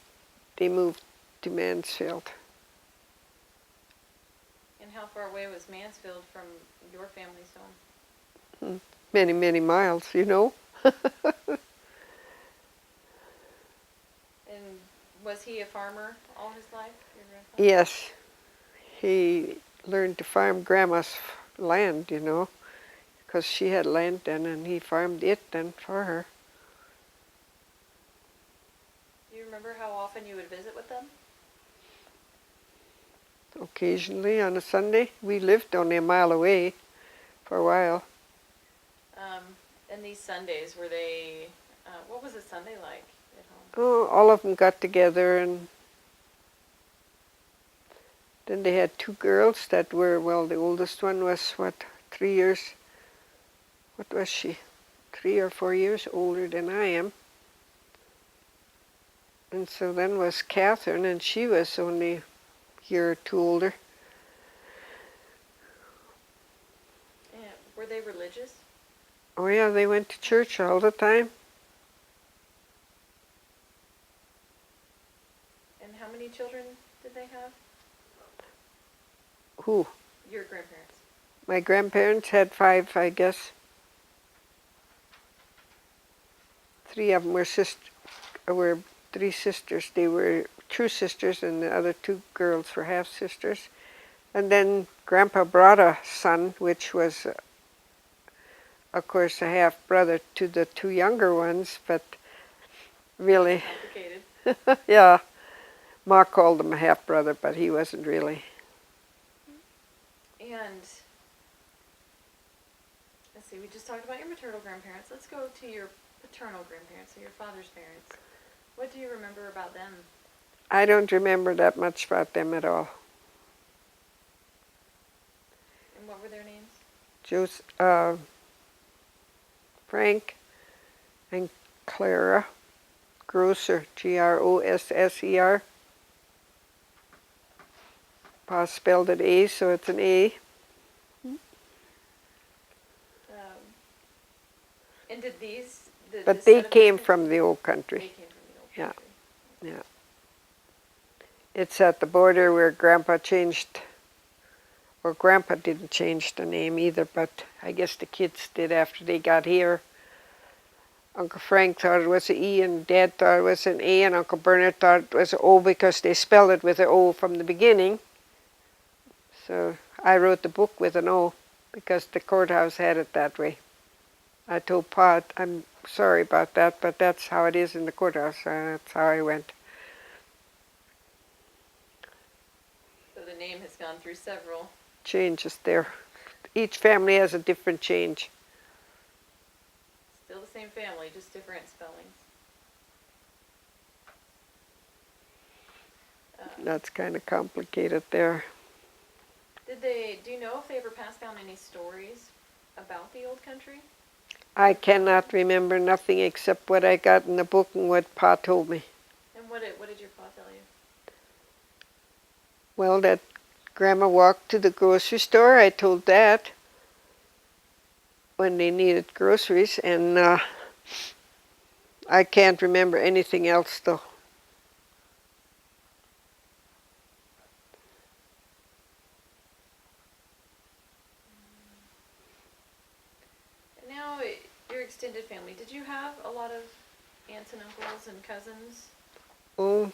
they moved to Mansfield. And how far away was Mansfield from your family's home? Many, many miles, you know. And was he a farmer all his life, your grandfather? Yes. He learned to farm Grandma's land, you know, because she had land then, and he farmed it then for her. Do you remember how often you would visit with them? Occasionally on a Sunday. We lived only a mile away for a while. And these Sundays, were they, what was a Sunday like at home? Oh, all of them got together, and then they had two girls that were, well, the oldest one was, 3 years, what was she? 3 or 4 years older than I am. And so then was Catherine, and she was only a year or two older. And were they religious? Oh yeah, they went to church all the time. And how many children did they have? Who? Your grandparents. My grandparents had 5, I guess. 3 of them were 3 sisters. They were true sisters, and the other 2 girls were half sisters. And then Grandpa brought a son, which was, of course, a half brother to the 2 younger ones, but really, Complicated. yeah, Ma called him a half brother, but he wasn't really. And let's see, we just talked about your maternal grandparents. Let's go to your paternal grandparents, so your father's parents. What do you remember about them? I don't remember that much about them at all. And what were their names? Frank and Clara Grosser, Grosser. Pa spelled it A, so it's an A. And did these... But they came from the old They country. came from the old Yeah. country. Yeah. It's at the border where Grandpa changed, or Grandpa didn't change the name either, but I guess the kids did after they got here. Uncle Frank thought it was an E, and Dad thought it was an A, and Uncle Bernard thought it was an O because they spelled it with an O from the beginning. So I wrote the book with an O because the courthouse had it that way. I told Pa, I'm sorry about that, but that's how it is in the courthouse. That's how I went. So the name has gone through several changes there. Each family has a different change. Still the same family, just different spellings. That's kind of complicated there. Do you know if they ever passed down any stories about the old country? I cannot remember nothing except what I got in the book and what Pa told me. And what did your pa tell you? Well, that Grandma walked to the grocery store, I told that, when they needed groceries, and I can't remember anything else though. And now, your extended family, did you have a lot of aunts and uncles and cousins? Oh,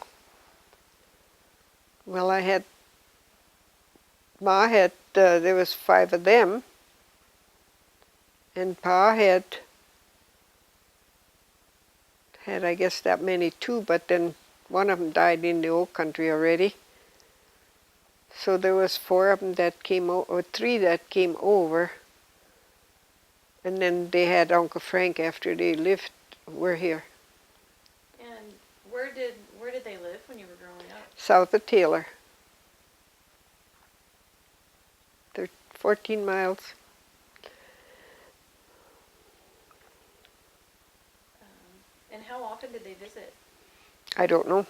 well, I had, Ma had, there was 5 of them, and Pa had I guess that many too, but then one of them died in the old country already. So there was 4 of them that came over, or 3 that came over, and then they had Uncle Frank after they were here. And where did they live when you were growing up? South of Taylor. They're 14 miles. And how often did they visit? I don't know.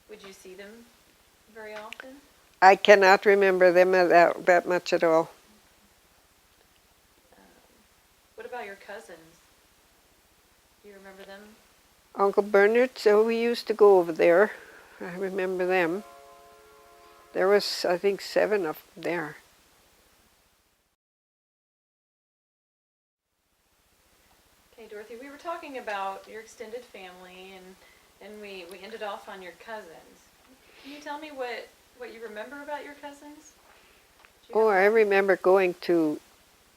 Would you see them very often? I cannot remember them that much at all. What about your cousins? Do you remember them? Uncle Bernard, so we used to go over there. I remember them. There was, I think, 7 of them there. Okay, Dorothy, we were talking about your extended family, and we ended off on your cousins. Can you tell me what you remember about your cousins? Oh, I remember going to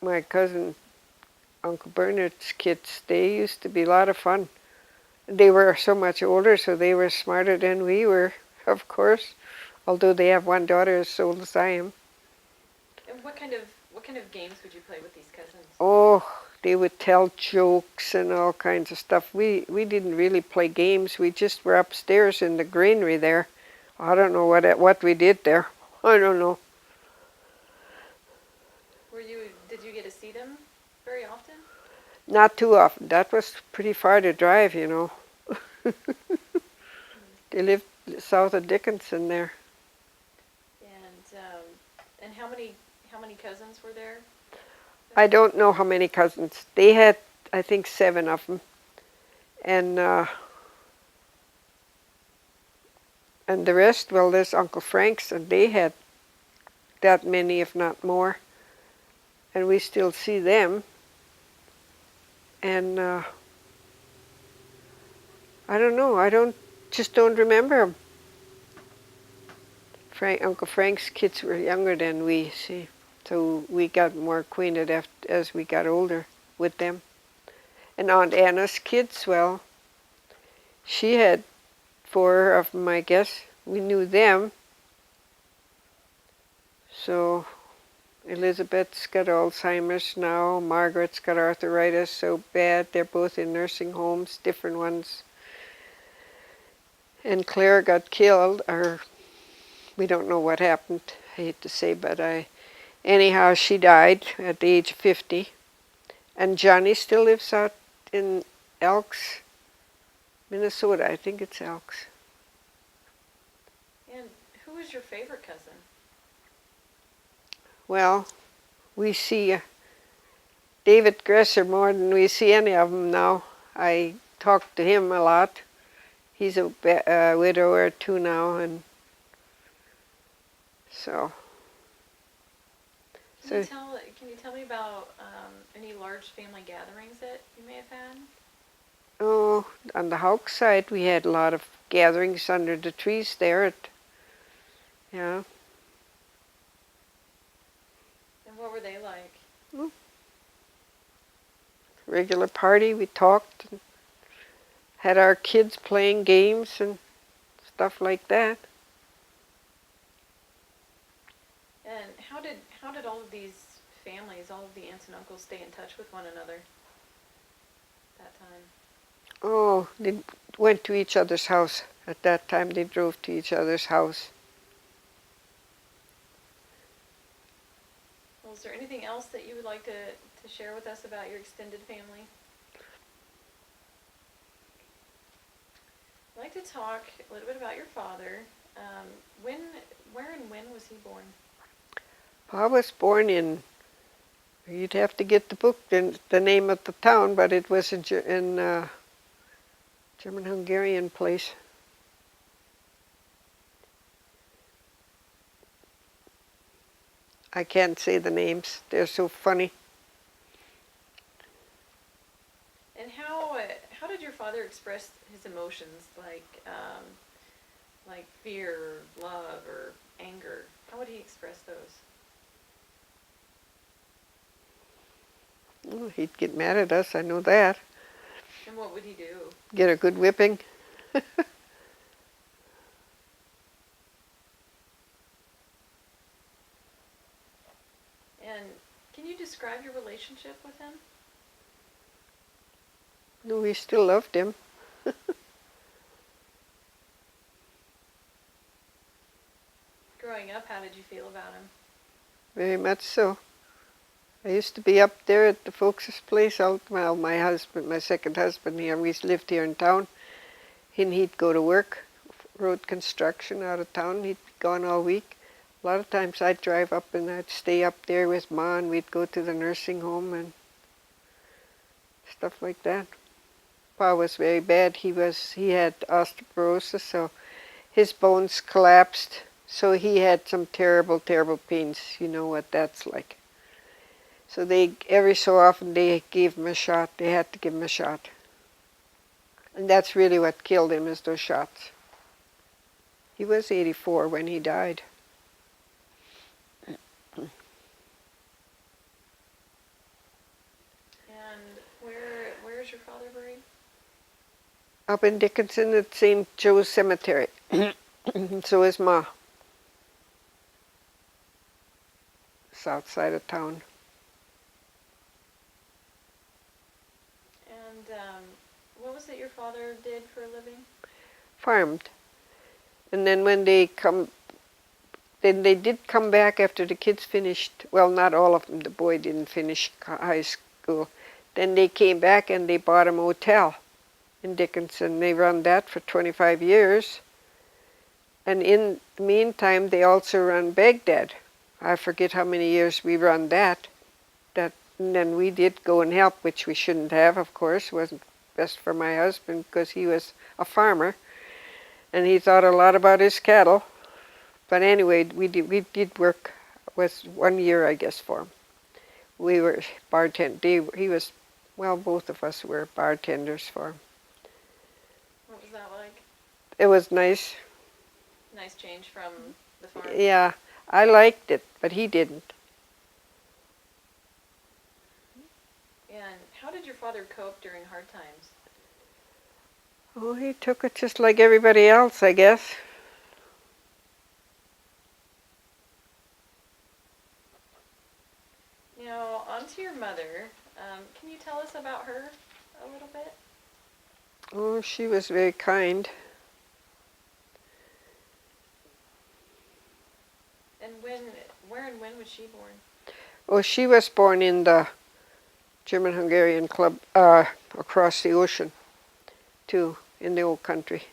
my cousin Uncle Bernard's kids. They used to be a lot of fun. They were so much older, so they were smarter than we were, of course, although they have 1 daughter as old as I am. And what kind of games would you play with these cousins? Oh, they would tell jokes and all kinds of stuff. We didn't really play games. We just were upstairs in the granary there. I don't know what we did there. I don't know. Did you get to see them very often? Not too often. That was pretty far to drive, you know. They lived south of Dickinson there. And how many cousins were there? I don't know how many cousins. They had, I think, 7 of them. And the rest, well, there's Uncle Frank's, and they had that many, if not more. And we still see them. And I don't know. Just don't remember them. Uncle Frank's kids were younger than we, see. So we got more acquainted as we got older with them. And Aunt Anna's kids, well, she had 4 of them, I guess. We knew them. So Elizabeth's got Alzheimer's now. Margaret's got arthritis so bad. They're both in nursing homes, different ones. And Claire got killed, or we don't know what happened. I hate to say, but anyhow, she died at the age of 50. And Johnny still lives out in Elks, Minnesota. I think it's Elks. And who was your favorite cousin? Well, we see David Gresser more than we see any of them now. I talk to him a lot. He's a widower too now, and so. Can you tell me about any large family gatherings that you may have had? Oh, on the Hawk side, we had a lot of gatherings under the trees there. Yeah. And what were they like? Regular party. We talked and had our kids playing games and stuff like that. how did all of these families, all of the aunts and uncles, stay in touch with one another that time? Oh, they went to each other's house. At that time, they drove to each other's house. Well, is there anything else that you would like to share with us about your extended family? I'd like to talk a little bit about your father. Where and when was he born? Pa was born in, you'd have to get the book, the name of the town, but it was in German-Hungarian place. I can't say the names. They're so funny. And how did your father express his emotions, like fear, or love, or anger? How would he express those? Oh, he'd get mad at us, I know that. And what would he do? Get a good whipping. And can you describe your relationship with him? No, we still loved him. Growing up, how did you feel about him? Very much so. I used to be up there at the folks' place. Well, my husband, my second husband, he always lived here in town. And he'd go to work, road construction out of town. He'd be gone all week. A lot of times I'd drive up and I'd stay up there with Ma, and we'd go to the nursing home and stuff like that. Pa was very bad. He had osteoporosis, so his bones collapsed. So he had some terrible, terrible pains. You know what that's like. So every so often they gave him a shot. They had to give him a shot. And that's really what killed him, is those shots. He was 84 when he died. And where is your father buried? Up in Dickinson at St. Joe's Cemetery. So is Ma. South side of town. And what was it your father did for a living? Farmed. And then when they did come back after the kids finished, well, not all of them, the boy didn't finish high school. Then they came back and they bought a motel in Dickinson. They run that for 25 years. And in the meantime, they also run Baghdad. I forget how many years we run that. And then we did go and help, which we shouldn't have, of course. It wasn't best for my husband because he was a farmer. And he thought a lot about his cattle. But anyway, we did work. It was 1 year, I guess, for him. We were both of us were bartenders for him. What was that like? It was nice. Nice change from the farm. Yeah, I liked it, but he didn't. And how did your father cope during hard times? Oh, he took it just like everybody else, I guess. Now, on to your mother. Can you tell us about her a little bit? Oh, she was very kind. And where and when was she born? Oh, she was born in the German-Hungarian club across the ocean, too, in the old country.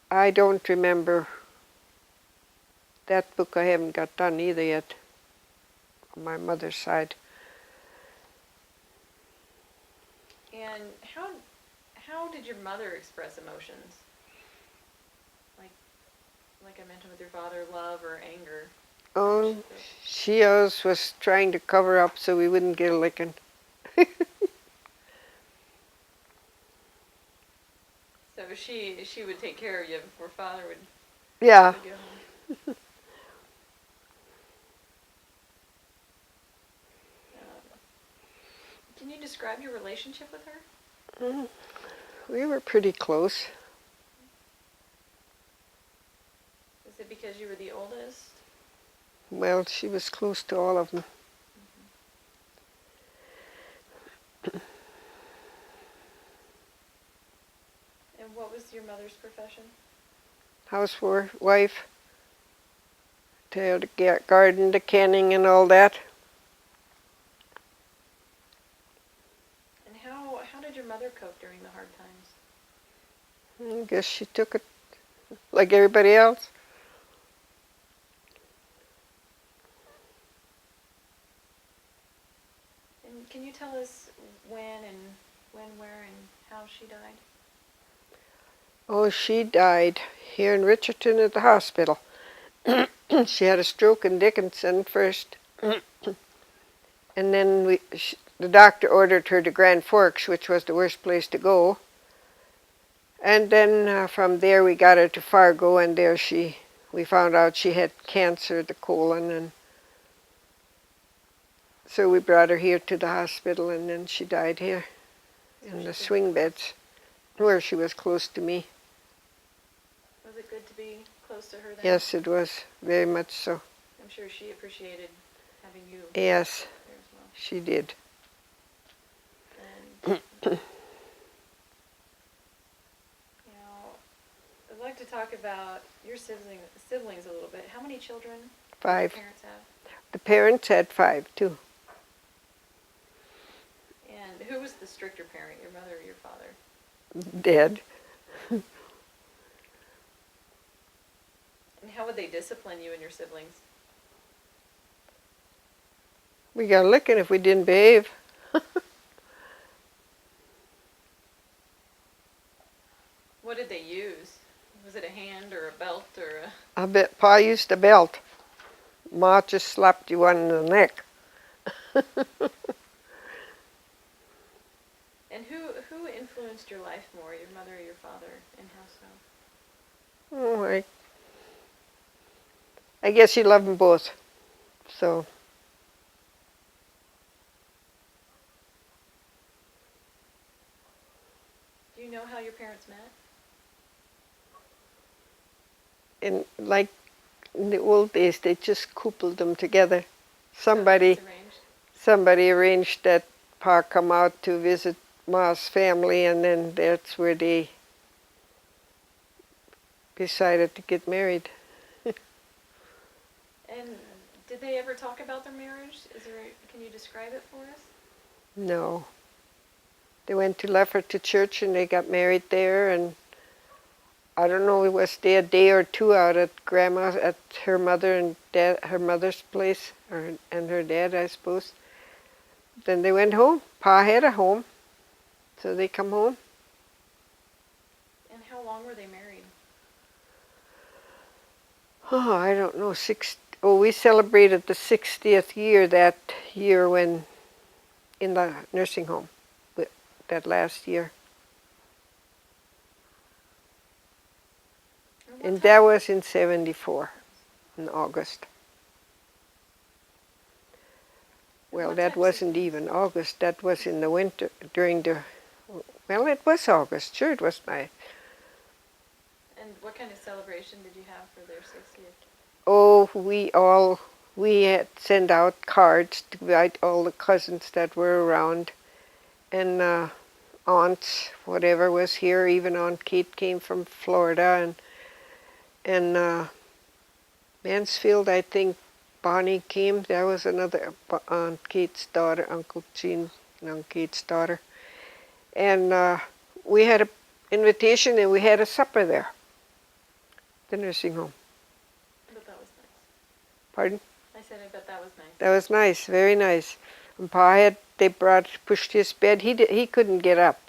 I don't remember. That book I haven't got done either yet, on my mother's side. And how did your mother express emotions? Like I mentioned with your father, love or anger? Oh, she always was trying to cover up so we wouldn't get a licking. So she would take care of you before father would Yeah. get home. Can you describe your relationship with her? We were pretty close. Is it because you were the oldest? Well, she was close to all of them. And what was your mother's profession? Housewife, to the garden, the canning and all that. And how did your mother cope during the hard times? I guess she took it like everybody else. And can you tell us when, where, and how she died? Oh, she died here in Richardson at the hospital. She had a stroke in Dickinson first, and then the doctor ordered her to Grand Forks, which was the worst place to go. And then from there we got her to Fargo, and there we found out she had cancer, the colon, and so we brought her here to the hospital, and then she died here in the swing beds, where she was close to me. Was it good to be close to her then? Yes, it was, very much so. I'm sure she appreciated having you Yes, there as well. she did. And, I'd like to talk about your siblings a little bit. How many children did your 5. parents have? The parents had 5, too. And who was the stricter parent, your mother or your father? Dead. And how would they discipline you and your siblings? We got a licking if we didn't behave. What did they use? Was it a hand or a belt or a... I bet Pa used a belt. Ma just slapped you on the neck. And who influenced your life more, your mother or your father, and how so? Oh, I guess you love them both. So, Do you know how your parents met? like in the old days, they just coupled them together. So it was arranged? Somebody arranged that Pa come out to visit Ma's family, and then that's where they decided to get married. And did they ever talk about their marriage? Can you describe it for us? No. They went to Lefferts Church and they got married there, and I don't know, it was a day or two out at her mother and her mother's place, and her dad, I suppose. Then they went home. Pa had a home, so they come home. And how long were they married? Oh, I don't know. We celebrated the 60th year that year when in the nursing home, that last year. And that was in 74, in August. Well, that wasn't even August. That was in the winter, well, it was August. Sure, it was nice. And what kind of celebration did you have for their 60th? Oh, we had sent out cards to invite all the cousins that were around, and aunts, whatever was here. Even Aunt Kate came from Florida, and Mansfield, I think Bonnie came. That was another Aunt Kate's daughter, Uncle Gene and Aunt Kate's daughter. And we had an invitation, and we had a supper there, the nursing home. I bet that was nice. Pardon? I said I bet that was nice. That was nice, very nice. And Pa pushed his bed. He couldn't get up.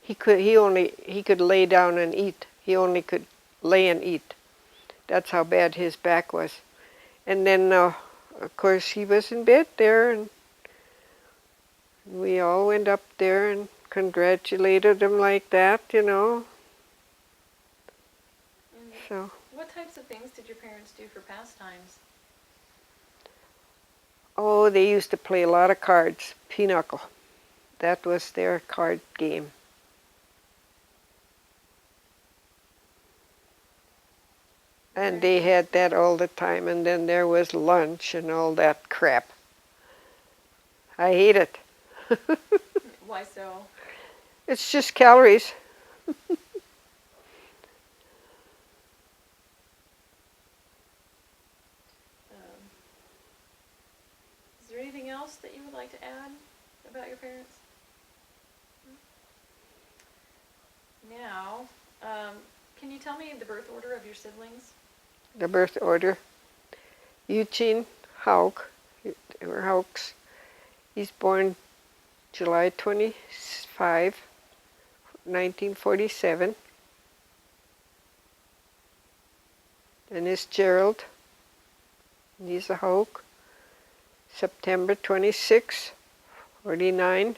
He could lay down and eat. He only could lay and eat. That's how bad his back was. And then, of course, he was in bed there, and we all went up there and congratulated him like that, And So, what types of things did your parents do for pastimes? oh, they used to play a lot of cards, pinochle. That was their card game. And they had that all the time, and then there was lunch and all that crap. I hate it. Why so? It's just calories. Is there anything else that you would like to add about your parents? Now, can you tell me the birth order of your siblings? The birth order. Eugene Hauk, or Hawks, he's born July 25, 1947. Then is Gerald, and he's a Hauk, September 26, 49.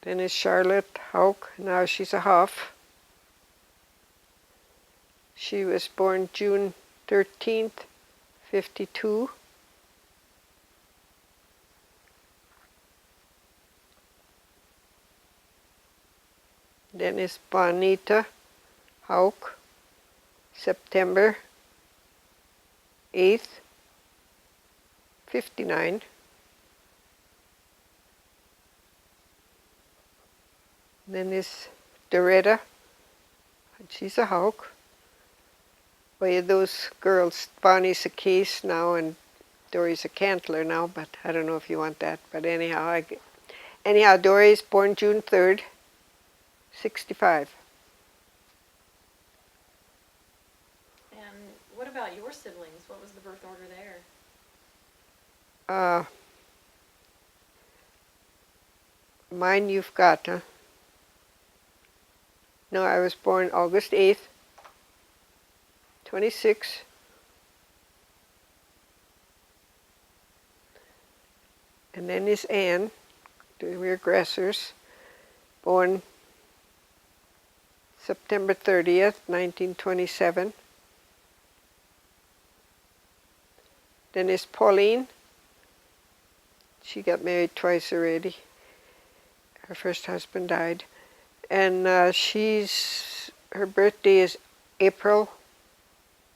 Then is Charlotte Hauk, now she's a Hoff. She was born June 13th, 52. Then is Bonita Hauk, September 8th, 59. Then is Doretta, and she's a Hauk. Well, those girls, Bonnie's a Case now and Dory's a Cantler now, but I don't know if you want that. But anyhow, Dory's born June 3rd, 65. And what about your siblings? What was the birth order there? Mine you've got, huh? No, I was born August 8th, 26. And then is Anne, we're aggressors, born September 30th, 1927. Then is Pauline. She got married twice already. Her first husband died. And her birthday is April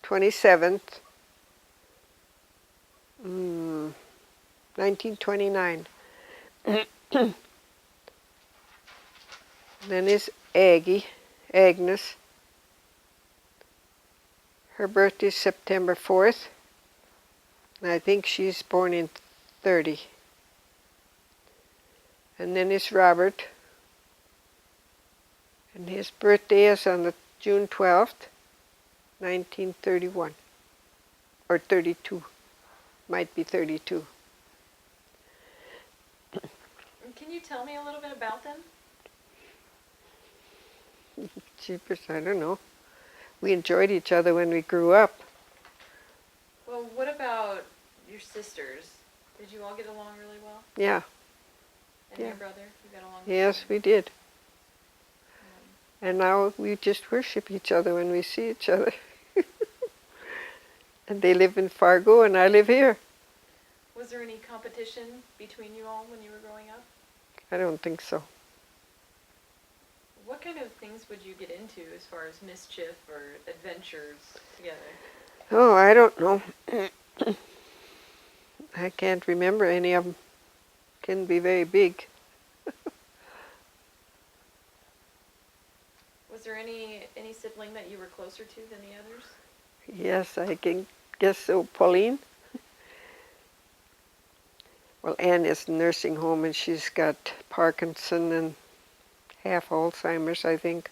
27th, 1929. Then is Agnes. Her birthday is September 4th. And I think she's born in 30. And then is Robert. And his birthday is on the June 12th, 1931. Or 32. Might be 32. Can you tell me a little bit about them? Jeepers, I don't know. We enjoyed each other when we grew up. Well, what about your sisters? Did you all get along really well? Yeah. And Yeah. your brother? You got along Yes, we did. And now we just worship each other when we see each other. And they live in Fargo and I live here. Was there any competition between you all when you were growing up? I don't think so. What kind of things would you get into as far as mischief or adventures together? Oh, I don't know. I can't remember any of them. Can be very big. Was there any sibling that you were closer to than the others? Yes, I can guess so. Pauline. Well, Anne is in nursing home and she's got Parkinson and half Alzheimer's, I think.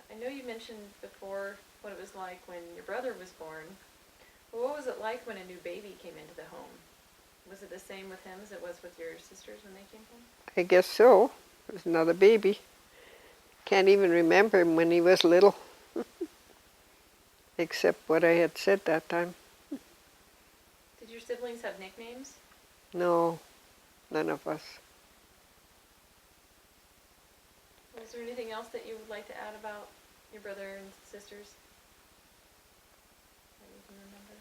And I know you mentioned before what it was like when your brother was born. Well, what was it like when a new baby came into the home? Was it the same with him as it was with your sisters when they came home? I guess so. It was another baby. Can't even remember him when he was little. Except what I had said that time. Did your siblings have nicknames? No, none of us. Was there anything else that you would like to add about your brother and sisters that you can remember?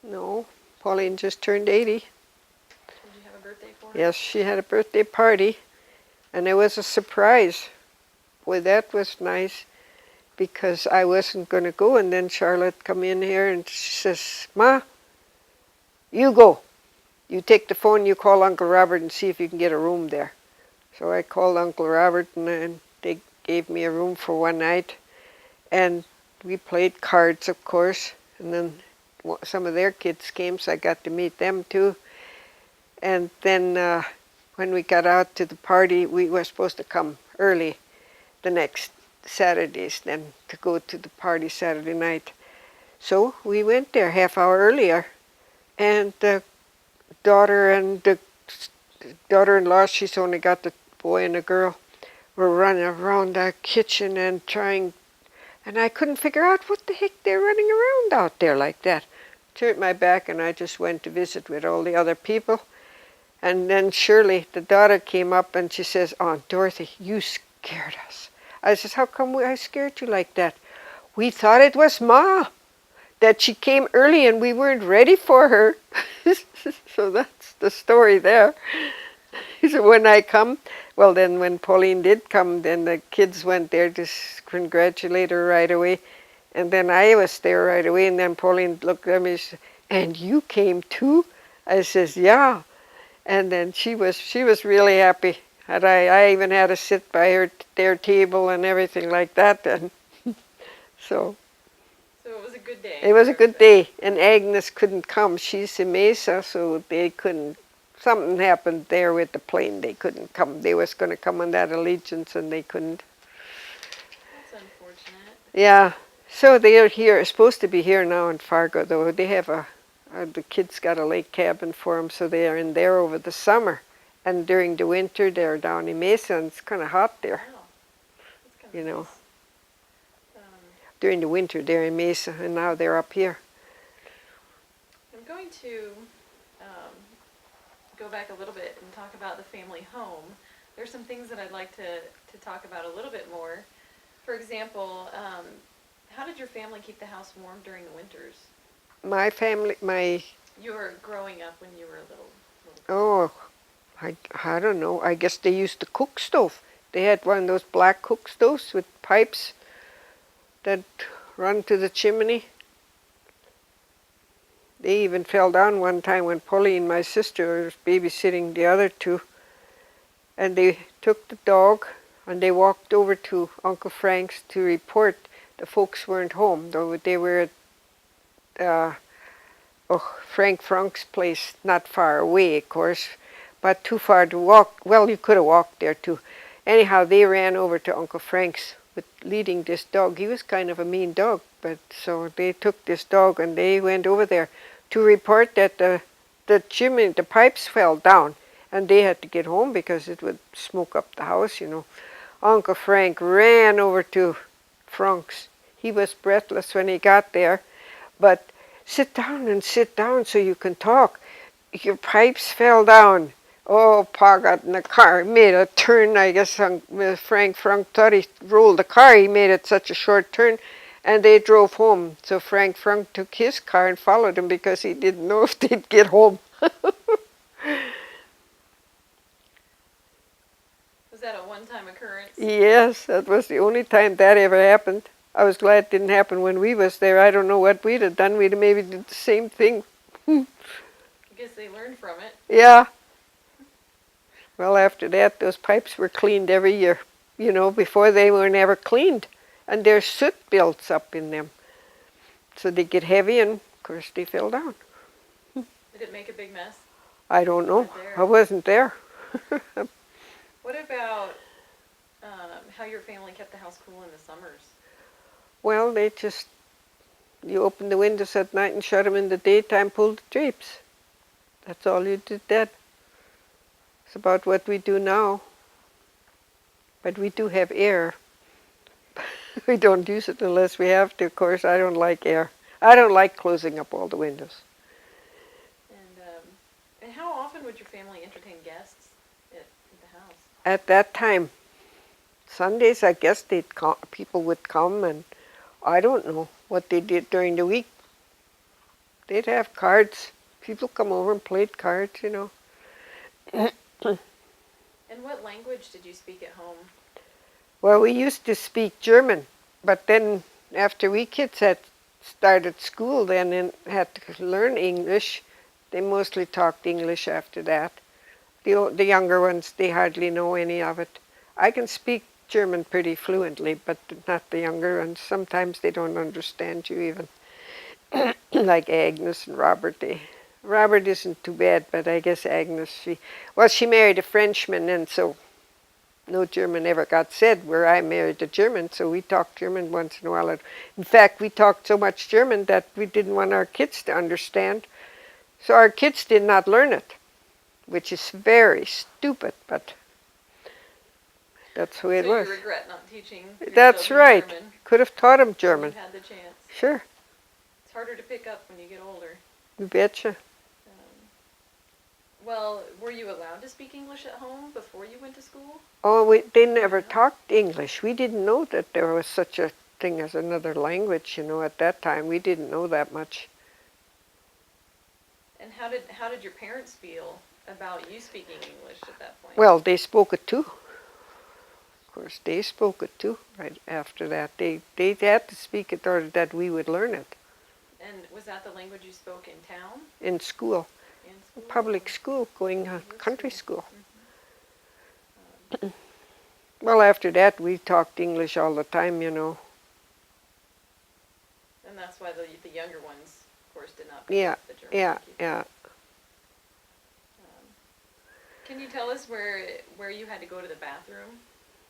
No, Pauline just turned 80. Did you have a birthday for her? Yes, she had a birthday party, and it was a surprise. Boy, that was nice, because I wasn't going to go, and then Charlotte come in here and she says, Ma, you go. You take the phone, you call Uncle Robert and see if you can get a room there. So I called Uncle Robert, and then they gave me a room for one night, and we played cards, of course, and then some of their kids came, so I got to meet them too. And then when we got out to the party, we were supposed to come early the next Saturdays then to go to the party Saturday night. So we went there half hour earlier, and the daughter and the daughter-in-law, she's only got the boy and a girl, were running around the kitchen and trying, and I couldn't figure out what the heck they're running around out there like that. Turned my back and I just went to visit with all the other people. And then Shirley, the daughter, came up and she says, Aunt Dorothy, you scared us. I says, how come I scared you like that? We thought it was Ma, that she came early and we weren't ready for her. So that's the story there. So when I come, well then when Pauline did come, then the kids went there to congratulate her right away. And then I was there right away, and then Pauline looked at me and said, and you came too? I says, yeah. And then she was really happy. And I even had to sit by their table and everything like that. And so it was a good day. It was a good day. And Agnes couldn't come. She's in Mesa, so they couldn't. Something happened there with the plane. They couldn't come. They was going to come on that Allegiance, and they couldn't. That's unfortunate. Yeah. So they are here, supposed to be here now in Fargo, though. They have the kids got a lake cabin for them, so they are in there over the summer. And during the winter, they're down in Mesa, and it's kind of hot there. Wow. That's kind of You know. nice. During the winter, they're in Mesa, and now they're up here. I'm going to go back a little bit and talk about the family home. There's some things that I'd like to talk about a little bit more. For example, how did your family keep the house warm during the winters? My family, You were growing up when you were a little oh, I don't know. I guess they used the cook stove. They had one of those black cook stoves with pipes that run to the chimney. They even fell down one time when Pauline, my sister, was babysitting the other two. And they took the dog and they walked over to Uncle Frank's to report the folks weren't home, though they were at Frank Frunk's place, not far away, of course, but too far to walk. Well, you could have walked there too. Anyhow, they ran over to Uncle Frank's with leading this dog. He was kind of a mean dog, but so they took this dog and they went over there to report that the chimney, the pipes fell down, and they had to get home because it would smoke up the house, you know. Uncle Frank ran over to Frunk's. He was breathless when he got there, but sit down so you can talk. Your pipes fell down. Oh, Pa got in the car, made a turn. I guess Frank thought he rolled the car. He made it such a short turn, and they drove home. So Frank Frunk took his car and followed him because he didn't know if they'd get home. Was that a one-time occurrence? Yes, that was the only time that ever happened. I was glad it didn't happen when we was there. I don't know what we'd have done. We'd have maybe did the same thing. I guess they learned from it. Yeah. Well, after that, those pipes were cleaned every year. You know, before they were never cleaned. And there's soot builds up in them. So they get heavy and, of course, they fell down. Did it make a big mess? I don't know. I wasn't there. What about how your family kept the house cool in the summers? Well, you open the windows at night and shut them in the daytime, pull the drapes. That's all you did then. It's about what we do now. But we do have air. We don't use it unless we have to. Of course, I don't like air. I don't like closing up all the windows. And how often would your family entertain guests at the house? At that time, Sundays, I guess people would come, and I don't know what they did during the week. They'd have cards. People come over and played cards, you know. And what language did you speak at home? Well, we used to speak German, but then after we kids had started school then and had to learn English, they mostly talked English after that. The younger ones, they hardly know any of it. I can speak German pretty fluently, but not the younger ones. Sometimes they don't understand you even. Like Agnes and Robert. Robert isn't too bad, but I guess Agnes, she married a Frenchman, and so no German ever got said where I married a German, so we talked German once in a while. In fact, we talked so much German that we didn't want our kids to understand, so our kids did not learn it, which is very stupid, but that's the way it was. So you regret not teaching your That's children right. German Could have taught them when German. you had the chance. Sure, It's harder to pick up when you get older. you betcha. Well, were you allowed to speak English at home before you went to school? Oh, they never talked English. We didn't know that there was such a thing as another language, you know, at that time. We didn't know that much. And how did your parents feel about you speaking English at that point? Well, they spoke it too. Of course, they spoke it too right after that. They had to speak it or that we would learn it. And was that the language you spoke in town? In school. In school? Public school, going country school. Mm-hmm. Well, after that, we talked English all the time, you know. And that's why the younger ones, of course, did not pick Yeah, up the German. yeah. Can you tell us where you had to go to the bathroom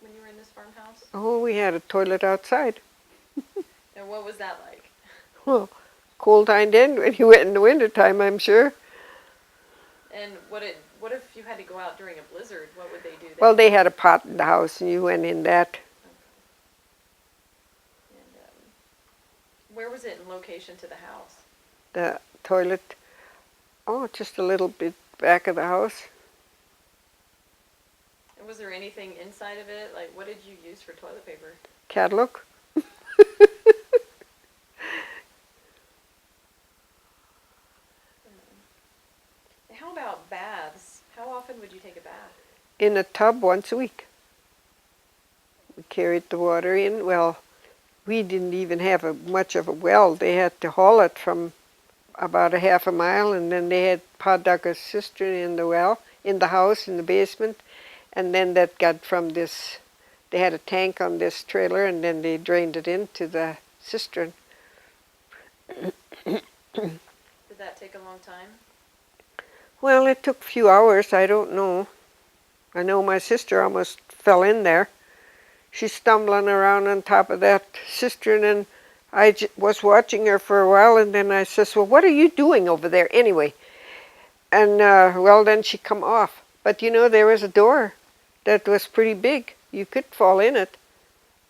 when you were in this farmhouse? Oh, we had a toilet outside. And what was that like? Well, cold time then when you went in the wintertime, I'm sure. And what if you had to go out during a blizzard? What would they do then? Well, they had a pot in the house, and you went in that. And where was it in location to the house? The toilet, just a little bit back of the house. And was there anything inside of it? Like, what did you use for toilet paper? Catalog. How about baths? How often would you take a bath? In a tub once a week. We carried the water in. Well, we didn't even have much of a well. They had to haul it from about a half a mile, and then they had Pa dug a cistern in the well, in the house, in the basement, and then that got from this, they had a tank on this trailer, and then they drained it into the cistern. Did that take a long time? Well, it took a few hours, I don't know. I know my sister almost fell in there. She's stumbling around on top of that cistern, and I was watching her for a while, and then I says, well, what are you doing over there anyway? And, well, then she come off. But, you know, there was a door that was pretty big. You could fall in it,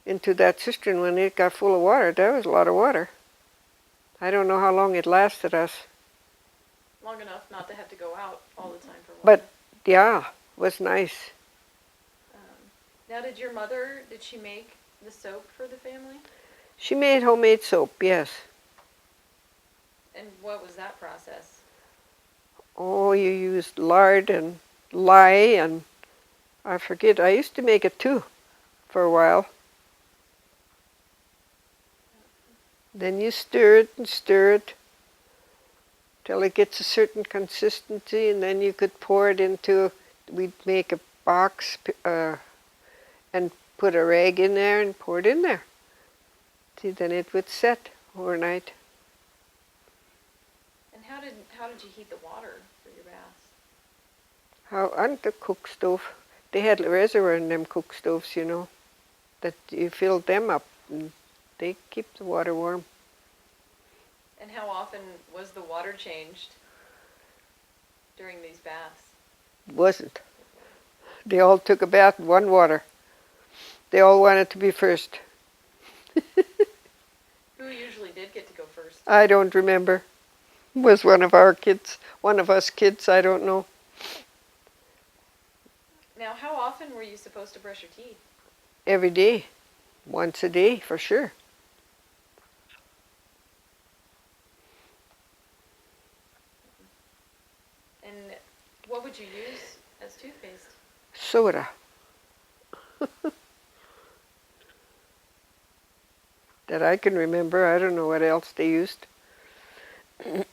into that cistern when it got full of water. There was a lot of water. I don't know how long it lasted us. Long enough not to have to go out all the time for water. But, yeah, it was nice. Now, did she make the soap for the family? She made homemade soap, yes. And what was that process? Oh, you used lard and lye, and I forget, I used to make it too for a while. Then you stir it and stir it till it gets a certain consistency, and then you could pour it into, we'd make a box and put a rag in there and pour it in there. See, then it would set overnight. And how did you heat the water for your baths? How on the cook stove. They had a reservoir in them cook stoves, you know, that you filled them up and they keep the water warm. And how often was the water changed during these baths? It wasn't. They all took a bath in one water. They all wanted to be first. Who usually did get to go first? I don't remember. It was one of our kids, one of us kids, I don't know. Now, how often were you supposed to brush your teeth? Every day. Once a day, for sure. What would you use as toothpaste? Soda. That I can remember. I don't know what else they used. Now,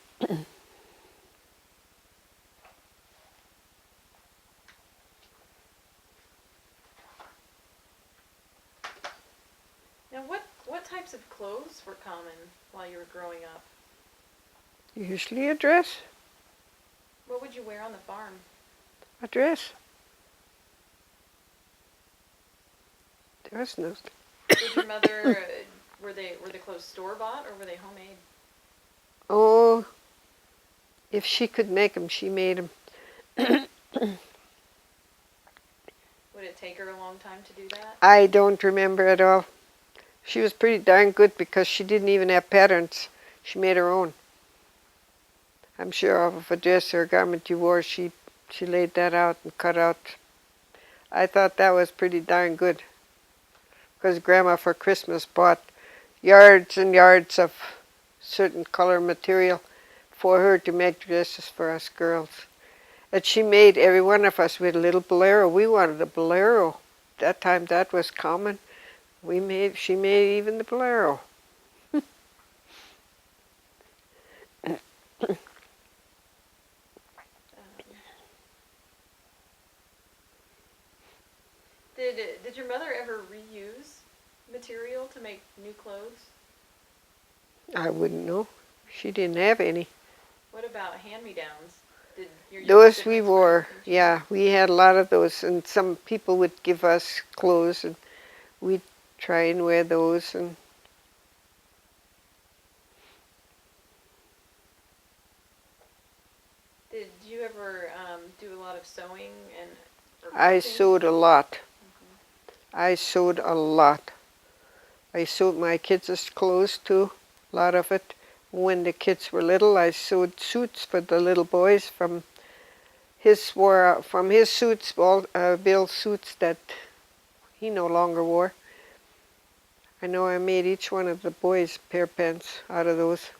what types of clothes were common while you were growing up? Usually a dress. What would you wear on the farm? A dress. There was no. Did your mother, were the clothes store-bought or were they homemade? Oh, if she could make them, she made them. Would it take her a long time to do that? I don't remember at all. She was pretty darn good because she didn't even have patterns. She made her own. I'm sure of a dress or a garment you wore, she laid that out and cut out. I thought that was pretty darn good. Because Grandma for Christmas bought yards and yards of certain color material for her to make dresses for us girls. And she made every one of us with a little bolero. We wanted a bolero. That time that was common. She made even the bolero. Did your mother ever reuse material to make new clothes? I wouldn't know. She didn't have any. What about hand-me-downs? Did your Those we siblings wore, wear? yeah, we had a lot of those, and some people would give us clothes, and we'd try and wear those. And Did you ever do a lot of sewing and? Or I quilting? sewed a lot. I sewed a lot. I sewed my kids' clothes too, a lot of it. When the kids were little, I sewed suits for the little boys from his suits, all Bill's suits that he no longer wore. I know I made each one of the boys a pair of pants out of those.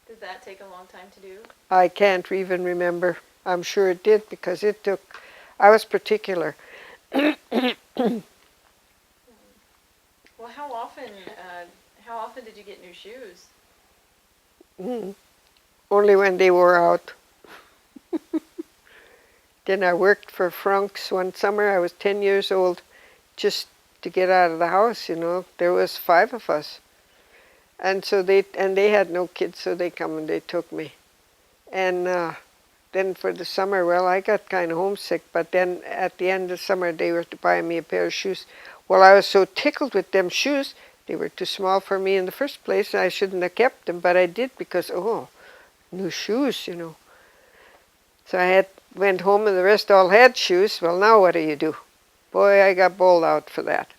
Did that take a long time to do? I can't even remember. I'm sure it did because it took. I was particular. Well, how often did you get new shoes? Only when they wore out. Then I worked for Frank's one summer. I was 10 years old, just to get out of the house, you know. There was 5 of us. And so they had no kids, so they come and they took me. And then for the summer, well, I got kind of homesick, but then at the end of summer, they were to buy me a pair of shoes. Well, I was so tickled with them shoes. They were too small for me in the first place, and I shouldn't have kept them, but I did because, new shoes, you know. So I went home and the rest all had shoes. Well, now what do? Boy, I got bowled out for that.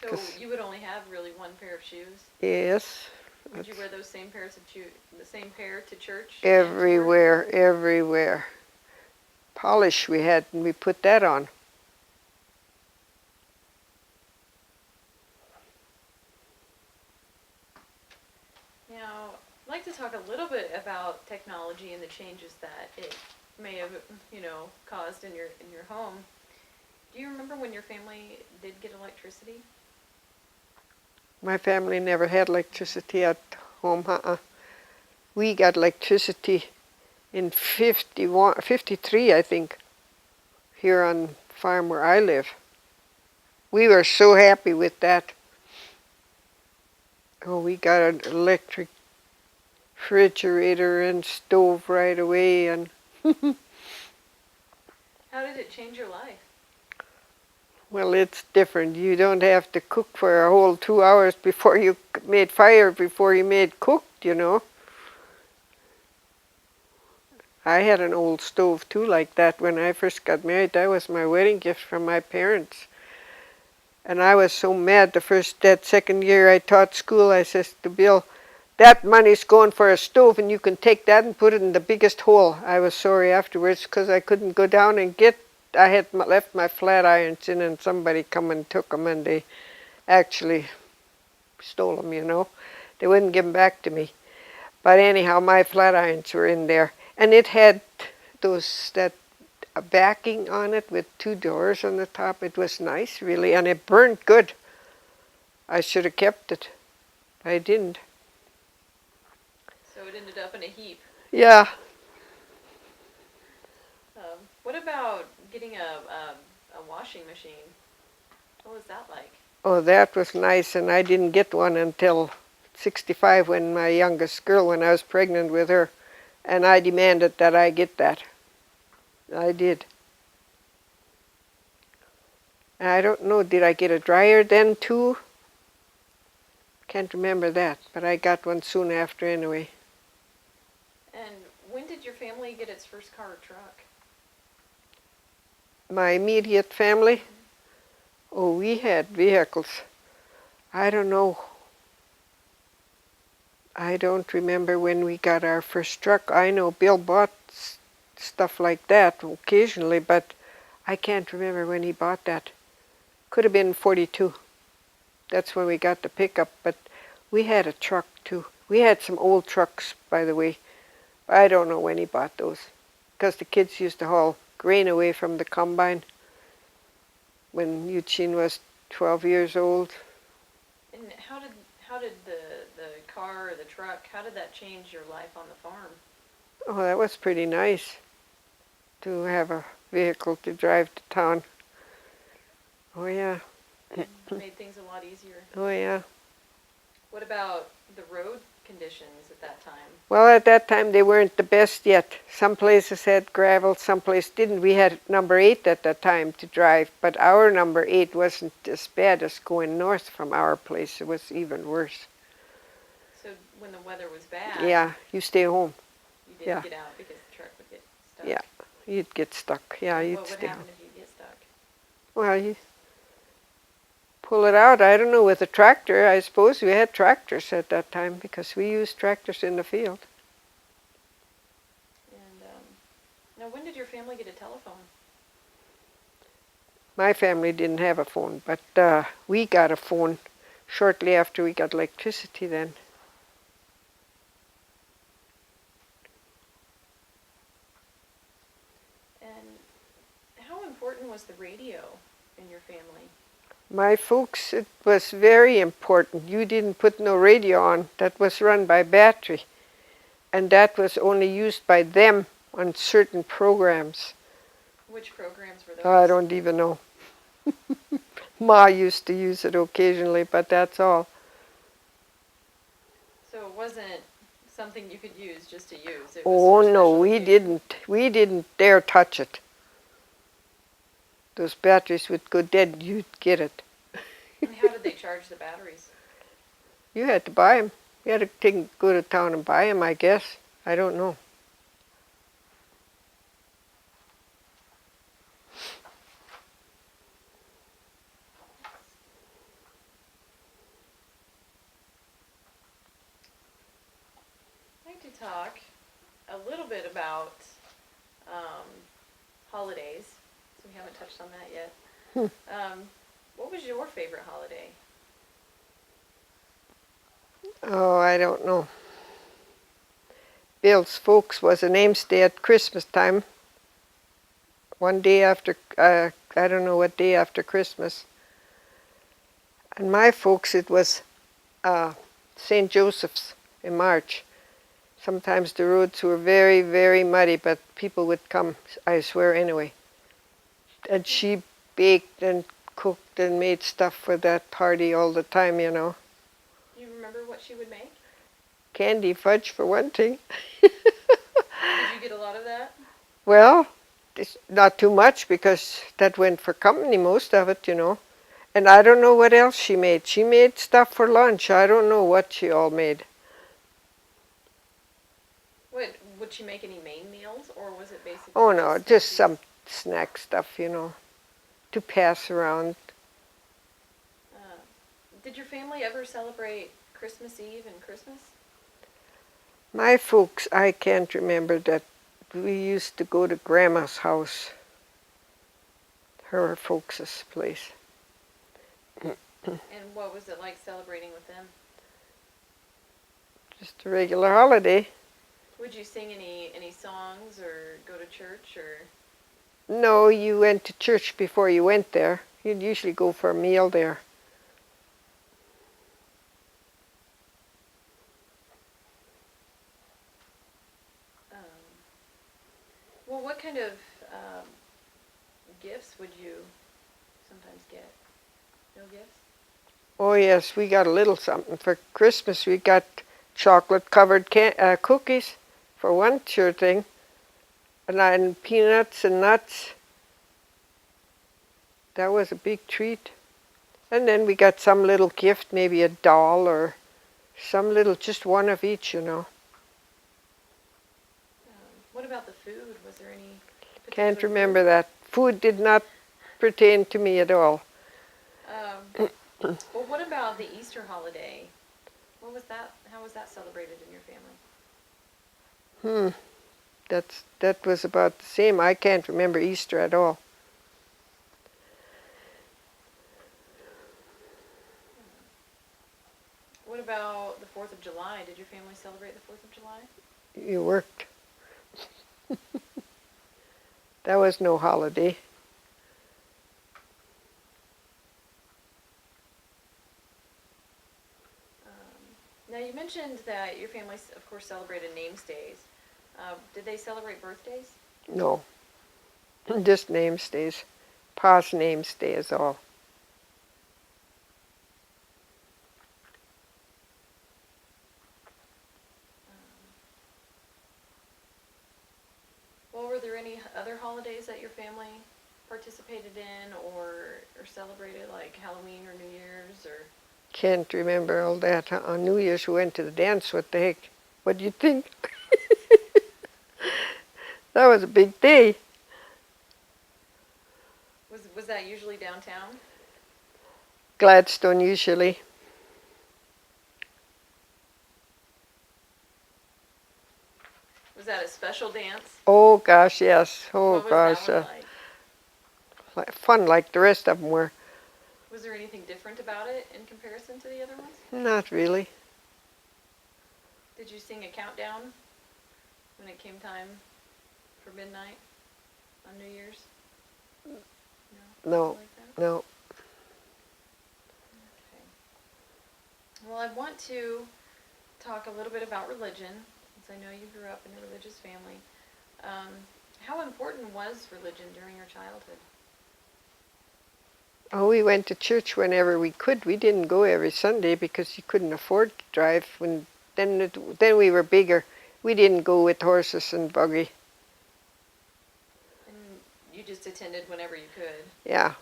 So you would only have really one pair of shoes? Yes. Would you wear those same pairs of shoes, the same pair to church? Everywhere, everywhere. Polish we had, and we put that on. Now, I'd like to talk a little bit about technology and the changes that it may have, caused in your home. Do you remember when your family did get electricity? My family never had electricity at home. We got electricity in 53, I think, here on the farm where I live. We were so happy with that. Oh, we got an electric refrigerator and stove right away, and How did it change your life? well, it's different. You don't have to cook for a whole 2 hours before you made fire, before you made cooked, you know. I had an old stove too like that when I first got married. That was my wedding gift from my parents. And I was so mad that second year I taught school. I says to Bill, that money's going for a stove and you can take that and put it in the biggest hole. I was sorry afterwards because I couldn't go down and I had left my flat irons in and somebody come and took them and they actually stole them, you know. They wouldn't give them back to me. But anyhow, my flat irons were in there. And it had that backing on it with two doors on the top. It was nice, really, and it burned good. I should have kept it. I didn't. So it ended up in a heap. Yeah. What about getting a washing machine? What was that like? Oh, that was nice, and I didn't get one until 65 when my youngest girl, when I was pregnant with her, and I demanded that I get that. I did. I don't know, did I get a dryer then too? Can't remember that, but I got one soon after anyway. And when did your family get its first car or truck? My immediate family? Oh, we had vehicles. I don't know. I don't remember when we got our first truck. I know Bill bought stuff like that occasionally, but I can't remember when he bought that. Could have been 42. That's when we got the pickup, but we had a truck too. We had some old trucks, by the way. I don't know when he bought those, because the kids used to haul grain away from the combine when Eugene was 12 years old. And how did the car or the truck, how did that change your life on the farm? Oh, that was pretty nice to have a vehicle to drive to town. Oh, yeah. It made things a lot easier. Oh, yeah. What about the road conditions at that time? Well, at that time, they weren't the best yet. Some places had gravel, some places didn't. We had number 8 at that time to drive, but our number 8 wasn't as bad as going north from our place. It was even worse. So when the weather was bad, Yeah, you stay home. you didn't get out because the truck would get stuck. Yeah, you'd get stuck. Yeah, And you'd what would stay happen home. if you get stuck? Well, you pull it out. I don't know, with a tractor. I suppose we had tractors at that time because we used tractors in the field. And now, when did your family get a telephone? My family didn't have a phone, but we got a phone shortly after we got electricity then. And how important was the radio in your family? My folks, it was very important. You didn't put no radio on. That was run by battery. And that was only used by them on certain programs. Which programs were those? I don't even know. Ma used to use it occasionally, but that's all. So it wasn't something you could use just to use. It was Oh for no, special we occasions. didn't. We didn't dare touch it. Those batteries would go dead. You'd get it. And how did they charge the batteries? You had to buy them. You had to go to town and buy them, I guess. I don't know. I'd like to talk a little bit about holidays. So we haven't touched on that yet. What was your favorite holiday? Oh, I don't know. Bill's folks was a name's day at Christmas time. One day after, I don't know what day after Christmas. And my folks, it was St. Joseph's in March. Sometimes the roads were very, very muddy, but people would come, I swear, anyway. And she baked and cooked and made stuff for that party all the time, you know. Do you remember what she would make? Candy fudge for one thing. Did you get a lot of that? Well, it's not too much because that went for company, most of it, you know. And I don't know what else she made. She made stuff for lunch. I don't know what she all made. Would she make any main meals, or was it basically? Oh no, just snackies? some snack stuff, you know, to pass around. Did your family ever celebrate Christmas Eve and Christmas? My folks, I can't remember that. We used to go to Grandma's house, her folks' place. And what was it like celebrating with them? Just a regular holiday. Would you sing any songs or go to church or? No, you went to church before you went there. You'd usually go for a meal there. Well, what kind of gifts would you sometimes get? No gifts? Oh yes, we got a little something for Christmas. We got chocolate-covered cookies for one sure thing, and peanuts and nuts. That was a big treat. And then we got some little gift, maybe a doll or some little, just one of each, you know. What about the food? Was there any Can't particular remember that. Food did not pertain to me at all. Well, what about the Easter holiday? What was that? How was that celebrated in your family? That was about the same. I can't remember Easter at all. What about the 4th of July? Did your family celebrate the 4th of July? You worked. That was no holiday. Now, you mentioned that your family, of course, celebrated names days. Did they celebrate birthdays? No. Just names days. Pa's names day is all. Well, were there any other holidays that your family participated in or celebrated, like Halloween or New Year's or? Can't remember all that. On New Year's we went to the dance. What the heck? What do you think? That was a big day. Was that usually downtown? Gladstone usually. Was that a special dance? Oh gosh, yes. Oh What was gosh. that one like? Fun like the rest of them were. Was there anything different about it in comparison to the other ones? Not really. Did you sing a countdown when it came time for midnight on New Year's? No, Like that? no. Okay. Well, I want to talk a little bit about religion, since I know you grew up in a religious family. How important was religion during your childhood? Oh, we went to church whenever we could. We didn't go every Sunday because you couldn't afford to drive. Then we were bigger. We didn't go with horses and buggy. And you just attended whenever you could. Yeah.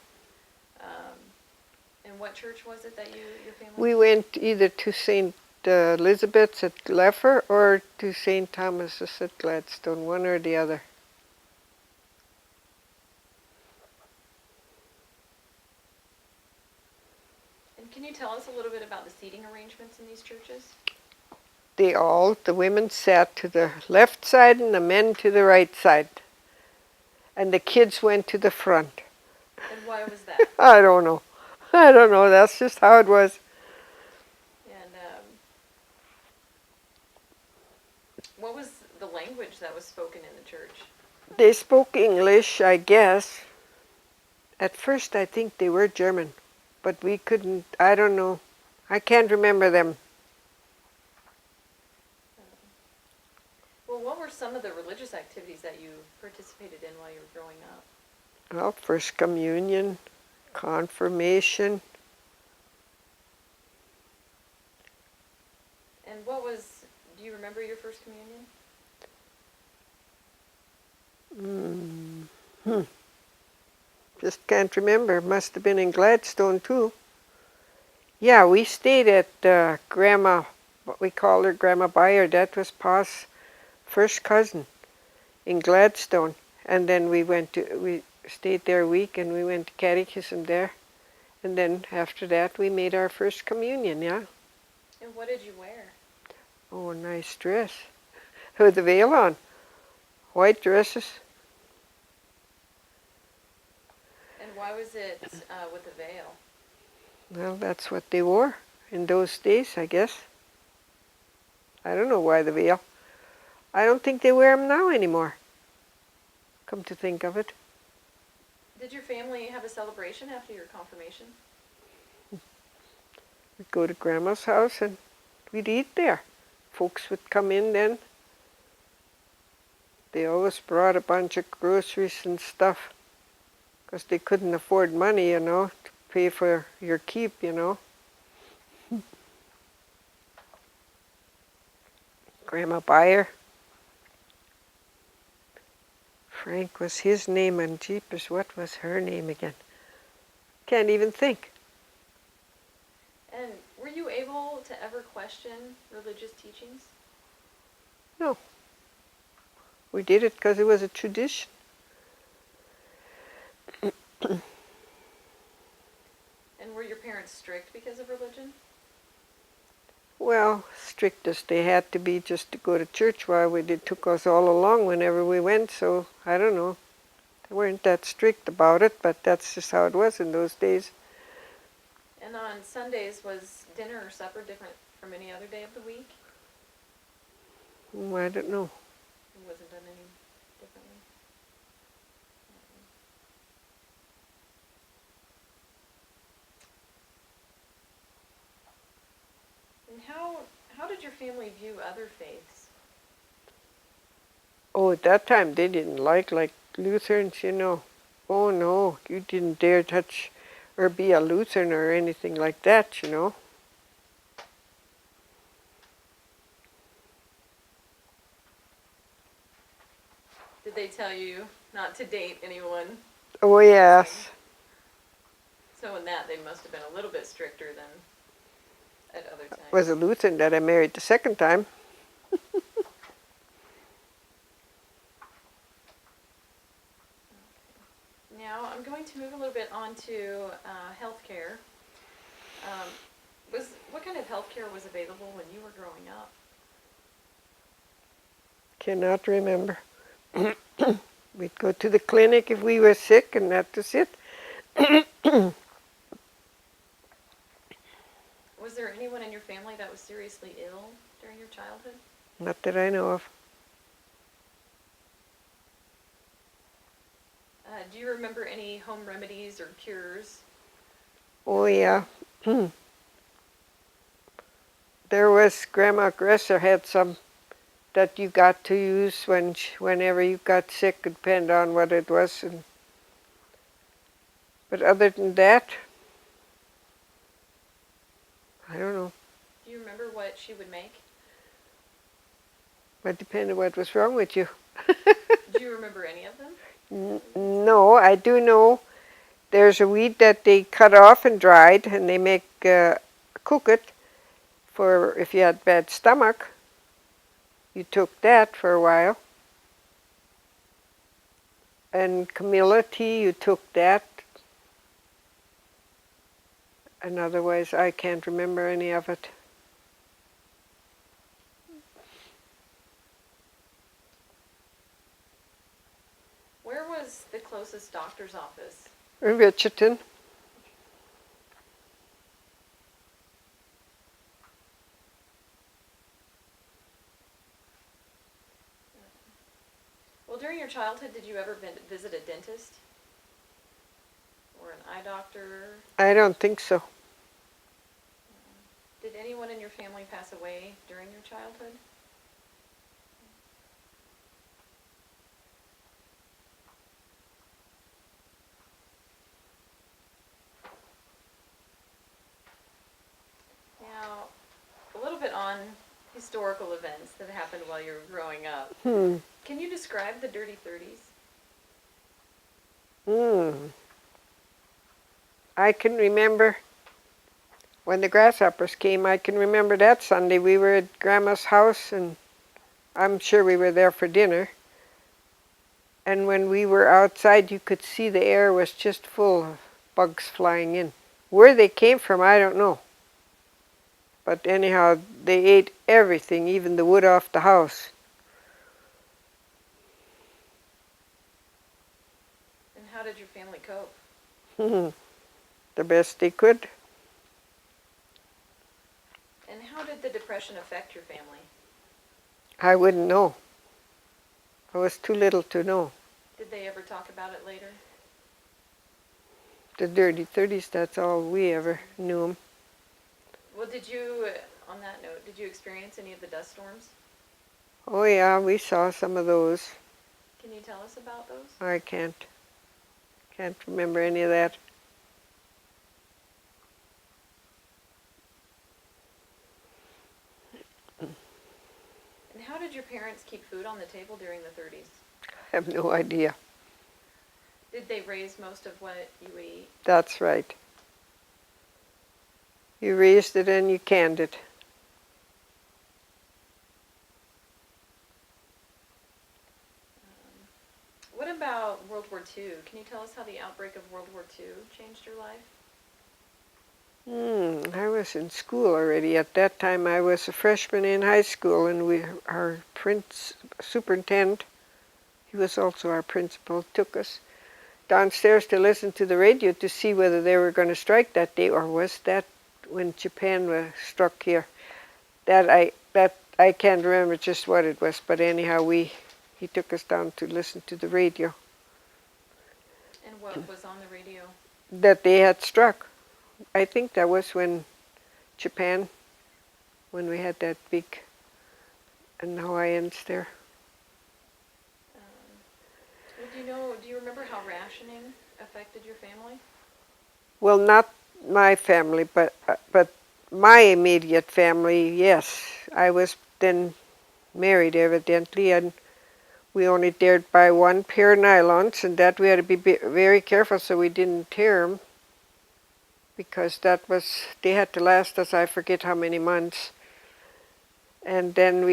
And what church was it that your family? We went either to St. Elizabeth's at Leffer or to St. Thomas's at Gladstone, one or the other. And can you tell us a little bit about the seating arrangements in these churches? The women sat to the left side and the men to the right side. And the kids went to the front. And why was that? I don't know. That's just how it was. And what was the language that was spoken in the church? They spoke English, I guess. At first I think they were German, but we couldn't, I don't know. I can't remember them. Well, what were some of the religious activities that you participated in while you were growing up? Well, First Communion, Confirmation. And do you remember your first communion? Just can't remember. Must have been in Gladstone too. Yeah, we stayed at Grandma, what we call her, Grandma Byard. That was Pa's first cousin in Gladstone. And then we stayed there a week and we went to catechism there. And then after that we made our first communion, yeah. And what did you wear? Oh, a nice dress. With the veil on. White dresses. And why was it with a veil? Well, that's what they wore in those days, I guess. I don't know why the veil. I don't think they wear them now anymore, come to think of it. Did your family have a celebration after your confirmation? We'd go to Grandma's house and we'd eat there. Folks would come in then. They always brought a bunch of groceries and stuff because they couldn't afford money, to pay for your keep. Grandma Buyer. Frank was his name, and jeepers, what was her name again? Can't even think. And were you able to ever question religious teachings? No. We did it because it was a tradition. And were your parents strict because of religion? Well, strict as they had to be just to go to church while they took us all along whenever we went, so I don't know. They weren't that strict about it, but that's just how it was in those days. And on Sundays, was dinner or supper different from any other day of the week? I don't know. It wasn't done any differently? And how did your family view other faiths? Oh, at that time they didn't like Lutherans. Oh no, you didn't dare touch or be a Lutheran or anything like that. Did they tell you not to date anyone? Oh yes. So in that, they must have been a little bit stricter than at other times. It was a Lutheran that I married the second time. Now I'm going to move a little bit on to healthcare. What kind of healthcare was available when you were growing up? Cannot remember. We'd go to the clinic if we were sick, and that was it. Was there anyone in your family that was seriously ill during your childhood? Not that I know of. Do you remember any home remedies or cures? Oh yeah. There was Grandma Gresser had some that you got to use whenever you got sick. It depended on what it was. But other than that, I don't know. Do you remember what she would make? It depended what was wrong with you. Do you remember any of them? No, I do know there's a weed that they cut off and dried, and they make cook it for if you had bad stomach. You took that for a while. And Camilla tea, you took that. And otherwise, I can't remember any of it. Where was the closest doctor's office? In Richardson. Well, during your childhood, did you ever visit a dentist? Or an eye doctor? I don't think so. Did anyone in your family pass away during your childhood? Now, a little bit on historical events that happened while you were growing up. Can you describe the Dirty 30s? I can remember when the grasshoppers came. I can remember that Sunday. We were at Grandma's house, and I'm sure we were there for dinner. And when we were outside, you could see the air was just full of bugs flying in. Where they came from, I don't know. But anyhow, they ate everything, even the wood off the house. And how did your family cope? The best they could. And how did the Depression affect your family? I wouldn't know. I was too little to know. Did they ever talk about it later? The dirty 30s, that's all we ever knew 'em. Well, did you, on that note, did you experience any of the dust storms? Oh yeah, we saw some of those. Can you tell us about those? I can't remember any of that. And how did your parents keep food on the table during the 30s? I have no idea. Did they raise most of what you ate? That's right. You raised it and you canned it. What about World War II? Can you tell us how the outbreak of World War II changed your life? I was in school already. At that time I was a freshman in high school, and our superintendent, he was also our principal, took us downstairs to listen to the radio to see whether they were going to strike that day, or was that when Japan was struck here. That I can't remember just what it was, but anyhow he took us down to listen to the radio. And what was on the radio? That they had struck. I think that was when Japan, when we had that big and Hawaiians there. Well, do you remember how rationing affected your family? Well, not my family, but my immediate family, yes. I was then married, evidently, and we only dared buy one pair of nylons, and that we had to be very careful so we didn't tear them, because they had to last us, I forget how many months. And then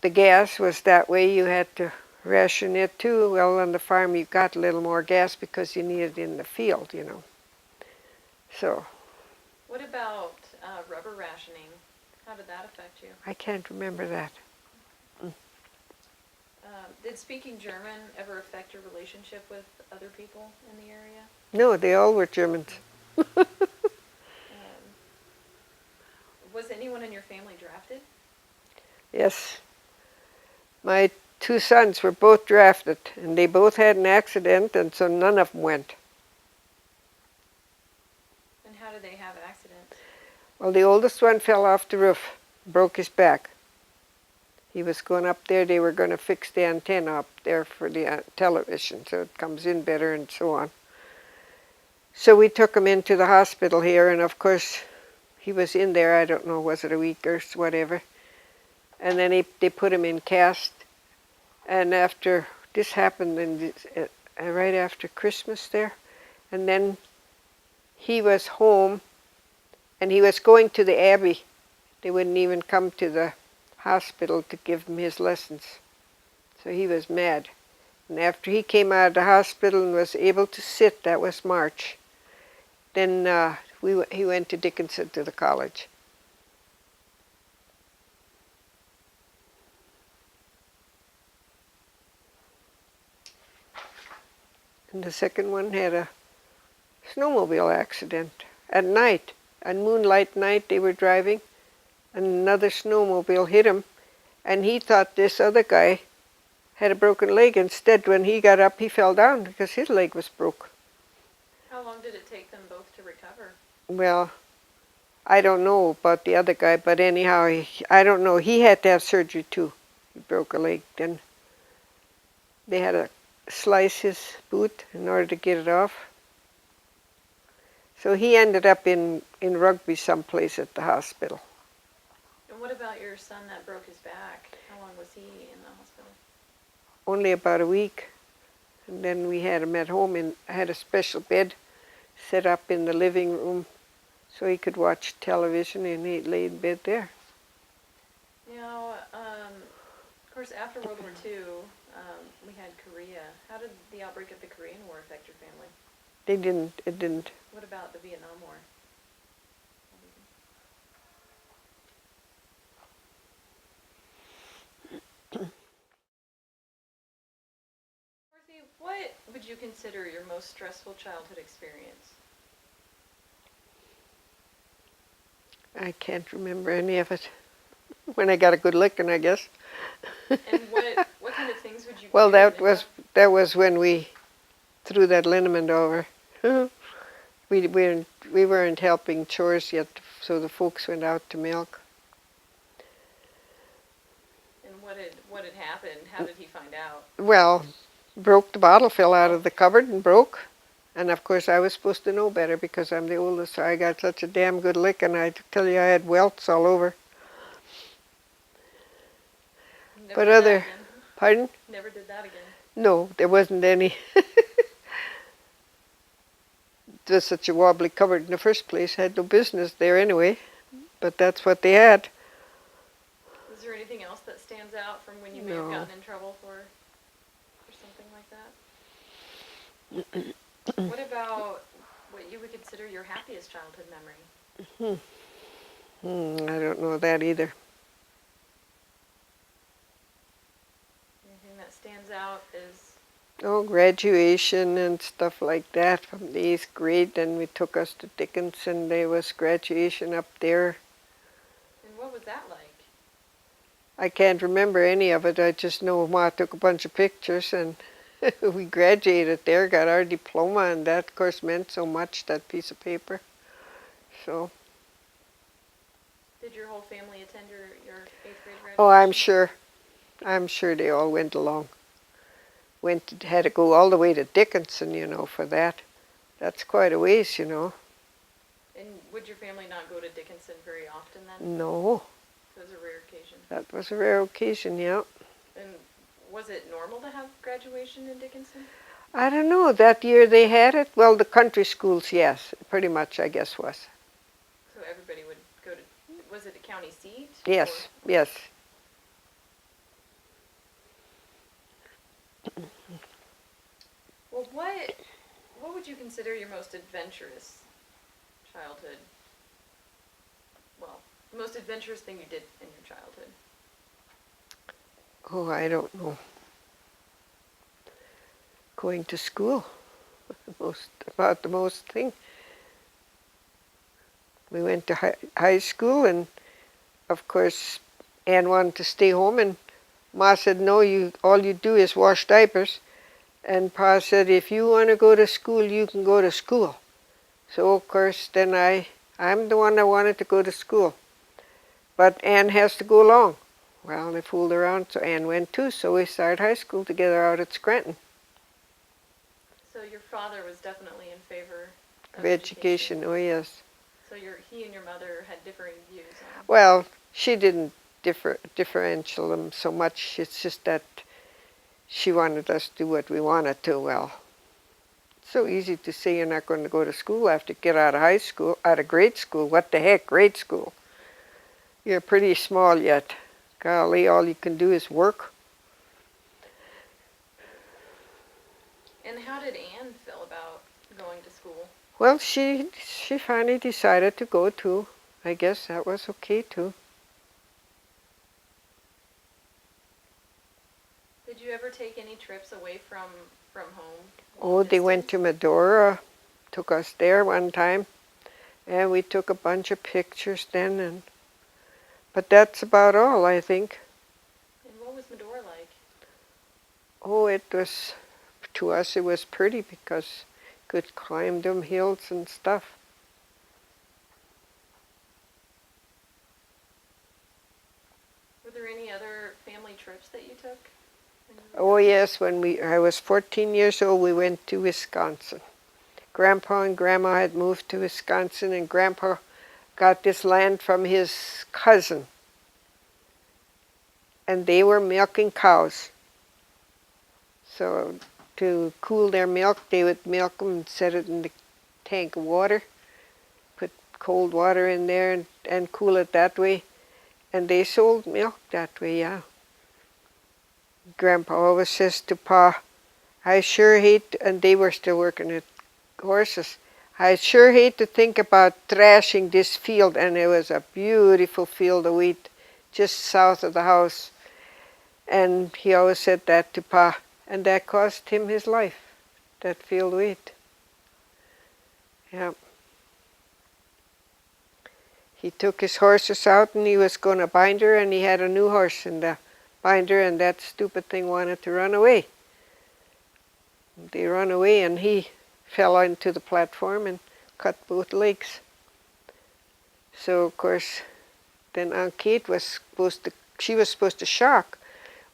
the gas was that way. You had to ration it too. Well, on the farm you got a little more gas because you needed it in the field, you know. So. What about rubber rationing? How did that affect you? I can't remember that. Did speaking German ever affect your relationship with other people in the area? No, they all were Germans. Was anyone in your family drafted? Yes. My two sons were both drafted, and they both had an accident, and so none of them went. And how did they have accidents? Well, the oldest one fell off the roof, broke his back. He was going up there. They were going to fix the antenna up there for the television so it comes in better and so on. So we took him into the hospital here, and of course he was in there, I don't know, was it a week or whatever. And then they put him in cast. And after this happened right after Christmas there, and then he was home, and he was going to the Abbey. They wouldn't even come to the hospital to give him his lessons. So he was mad. And after he came out of the hospital and was able to sit, that was March, then he went to Dickinson to the college. And the second one had a snowmobile accident at night. On moonlight night they were driving, and another snowmobile hit him, and he thought this other guy had a broken leg. Instead, when he got up, he fell down because his leg was broke. How long did it take them both to recover? Well, I don't know about the other guy, but anyhow, I don't know. He had to have surgery too. He broke a leg. Then they had to slice his boot in order to get it off. So he ended up in Rugby someplace at the hospital. And what about your son that broke his back? How long was he in the hospital? Only about a week. And then we had him at home, and I had a special bed set up in the living room so he could watch television, and he lay in bed there. Now, of course, after World War II, we had Korea. How did the outbreak of the Korean War affect your family? It didn't. What about the Vietnam War? Dorothy, what would you consider your most stressful childhood experience? I can't remember any of it. when I got a good licking, I guess. And what kind of things would you Well, do? that was when we threw that liniment over. We weren't helping chores yet, so the folks went out to milk. And what had happened? How did he find out? Well, broke the bottle, fell out of the cupboard and broke. And of course I was supposed to know better because I'm the oldest, so I got such a damn good lick, and I tell you I had welts all over. Never But did that other, again. pardon? Never did that again. No, there wasn't any. It was such a wobbly cupboard in the first place. Had no business there anyway, but that's what they had. Is there anything else that stands out from when you may have No. gotten in trouble for something like that? What about what you would consider your happiest childhood memory? I don't know that either. Anything that stands out is Oh, graduation and stuff like that from the 8th grade. Then we took us to Dickinson. There was graduation up there. and what was that like? I can't remember any of it. I just know Ma took a bunch of pictures, and we graduated there, got our diploma, and that, of course, meant so much, that piece of paper. So, Did your whole family attend your 8th grade graduation? oh, I'm sure. I'm sure they all went along. Had to go all the way to Dickinson, for that. That's quite a ways, And would your family not go to Dickinson very often then? No, It was a rare occasion. that was a rare occasion, yeah. And was it normal to have graduation in Dickinson? I don't know, that year they had it. Well, the country schools, yes, pretty much, I guess, was. So everybody would go to, was it a county seat? Yes, yes. Well, what would you consider your most adventurous childhood? Well, the most adventurous thing you did in your childhood? Oh, I don't know. Going to school, about the most thing. We went to high school, and of course, Ann wanted to stay home, and Ma said, no, all you do is wash diapers. And Pa said, if you want to go to school, you can go to school. So, of course, then I'm the one that wanted to go to school. But Ann has to go along. Well, they fooled around, so Ann went too, so we started high school together out at Scranton. So your father was definitely in favor Of education, oh yes. So he and your mother had differing views on. Well, she didn't differential them so much. It's just that she wanted us to do what we wanted to. Well, it's so easy to say you're not going to go to school after you get out of high school, out of grade school. What the heck, grade school? You're pretty small yet. Golly, all you can do is work. And how did Anne feel about going to school? Well, she finally decided to go too. I guess that was okay too. Did you ever take any trips away from home? Oh, they went to Medora, took us there one time, and we took a bunch of pictures then. But that's about all, I think. And what was Medora like? Oh, to us it was pretty because you could climb them hills and stuff. Were there any other family trips that you took? Oh yes, when I was 14 years old, we went to Wisconsin. Grandpa and Grandma had moved to Wisconsin, and Grandpa got this land from his cousin. And they were milking cows. So to cool their milk, they would milk them and set it in the tank of water, put cold water in there and cool it that way. And they sold milk that way, yeah. Grandpa always says to Pa, I sure hate, and they were still working at horses, I sure hate to think about thrashing this field. And it was a beautiful field of wheat just south of the house. And he always said that to Pa, and that cost him his life, that field of wheat. Yeah. He took his horses out and he was going to bind her, and he had a new horse in the binder, and that stupid thing wanted to run away. They run away and he fell into the platform and cut both legs. So of course then Aunt Kate was supposed to shock.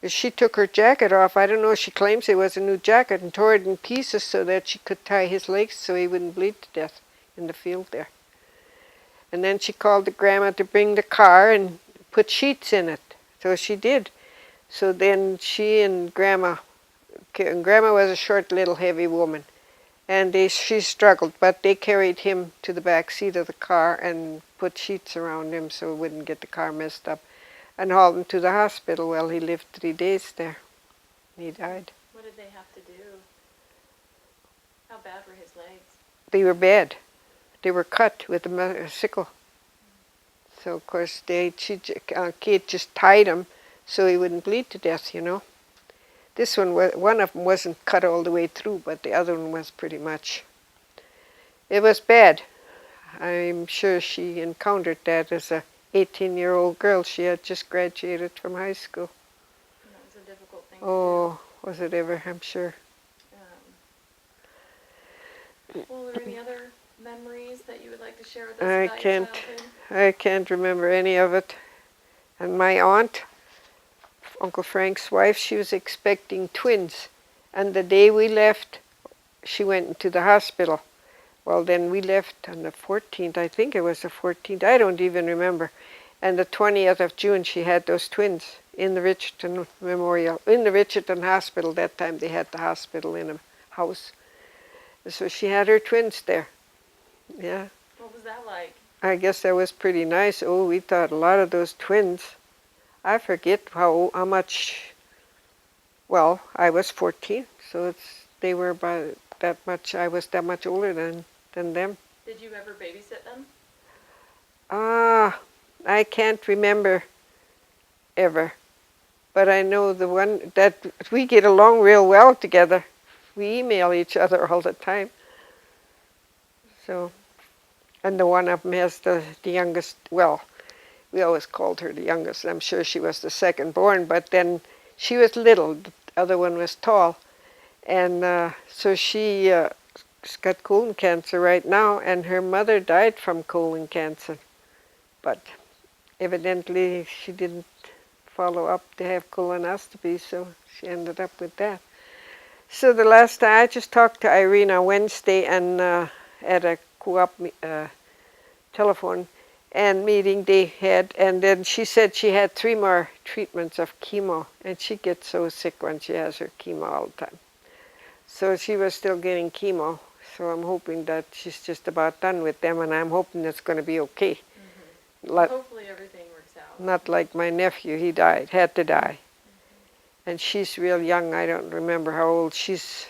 She took her jacket off. I don't know, she claims it was a new jacket, and tore it in pieces so that she could tie his legs so he wouldn't bleed to death in the field there. And then she called the grandma to bring the car and put sheets in it. So she did. So then she and grandma was a short, little, heavy woman, and she struggled, but they carried him to the back seat of the car and put sheets around him so he wouldn't get the car messed up, and hauled him to the hospital. Well, he lived 3 days there. He died. What did they have to do? How bad were his legs? They were bad. They were cut with a sickle. So of course Kate just tied him so he wouldn't bleed to death, you know. This one of them wasn't cut all the way through, but the other one was pretty much. It was bad. I'm sure she encountered that as a 18-year-old girl. She had just graduated from high school. That was a difficult thing Oh, was it ever, I'm sure. Well, are there any other memories that you would like to share with us about your childhood? I can't remember any of it. And my aunt, Uncle Frank's wife, she was expecting twins. And the day we left, she went into the hospital. Well, then we left on the 14th. I think it was the 14th. I don't even remember. And the 20th of June, she had those twins in the Richardson Memorial, in the Richardson Hospital. That time they had the hospital in a house. So she had her twins there. Yeah. What was that like? I guess that was pretty nice. Oh, we thought a lot of those twins. I forget how much. Well, I was 14, so they were about that much. I was that much older than them. Did you ever babysit them? I can't remember ever, but I know the one that we get along real well together. We email each other all the time. So, and the one of them has the youngest. Well, we always called her the youngest. I'm sure she was the second born, but then she was little. The other one was tall, and so she's got colon cancer right now, and her mother died from colon cancer, but evidently she didn't follow up to have colonoscopy, so she ended up with that. So the last time I just talked to Irene on Wednesday and at a co-op telephone and meeting they had, and then she said she had 3 more treatments of chemo, and she gets so sick when she has her chemo all the time. So she was still getting chemo, so I'm hoping that she's just about done with them, and I'm hoping it's going to be okay. Mm-hmm. Hopefully everything works out. Not like my nephew, he had to die. And she's real young. I don't remember how old. She's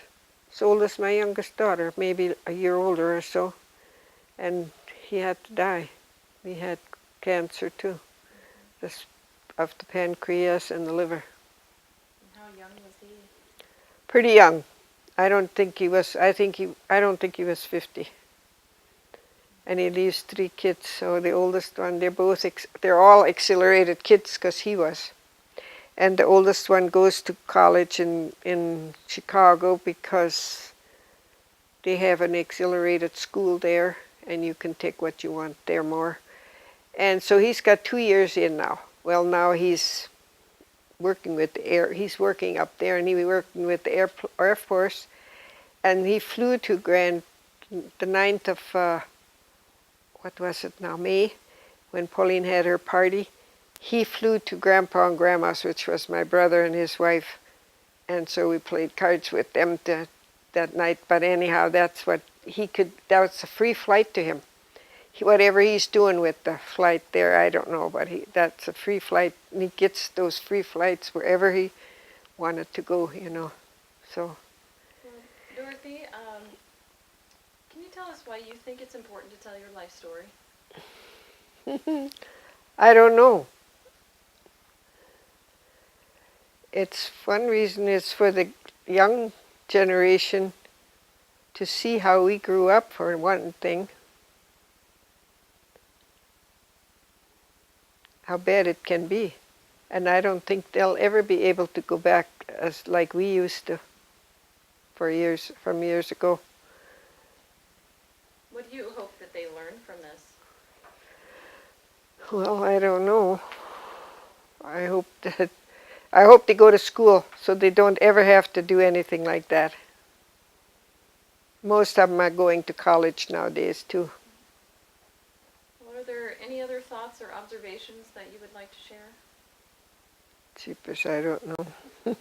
as old as my youngest daughter, maybe a year older or so. And he had to die. He had cancer too, of the pancreas and the liver. And how young was he? Pretty young. I don't think he was 50. And he leaves 3 kids. So the oldest one, they're all accelerated kids because he was. And the oldest one goes to college in Chicago because they have an accelerated school there, and you can take what you want there more. And so he's got 2 years in now. Well, now he's working with he's working up there, and he was working with the Air Force. And he flew to the 9th of, what was it now, May, when Pauline had her party. He flew to Grandpa and Grandma's, which was my brother and his wife, and so we played cards with them that night. But anyhow, that's what he could. That was a free flight to him. Whatever he's doing with the flight there, I don't know, but that's a free flight, and he gets those free flights wherever he wanted to go, you know. So. Well, Dorothy, can you tell us why you think it's important to tell your life story? I don't know. One reason is for the young generation to see how we grew up, for one thing. how bad it can be. And I don't think they'll ever be able to go back as like we used to from years ago. What do you hope that they learn from this? Well, I don't know. I hope that I hope they go to school so they don't ever have to do anything like that. Most of them are going to college nowadays too. Well, are there any other thoughts or observations that you would like to share? Jeepers, I don't know.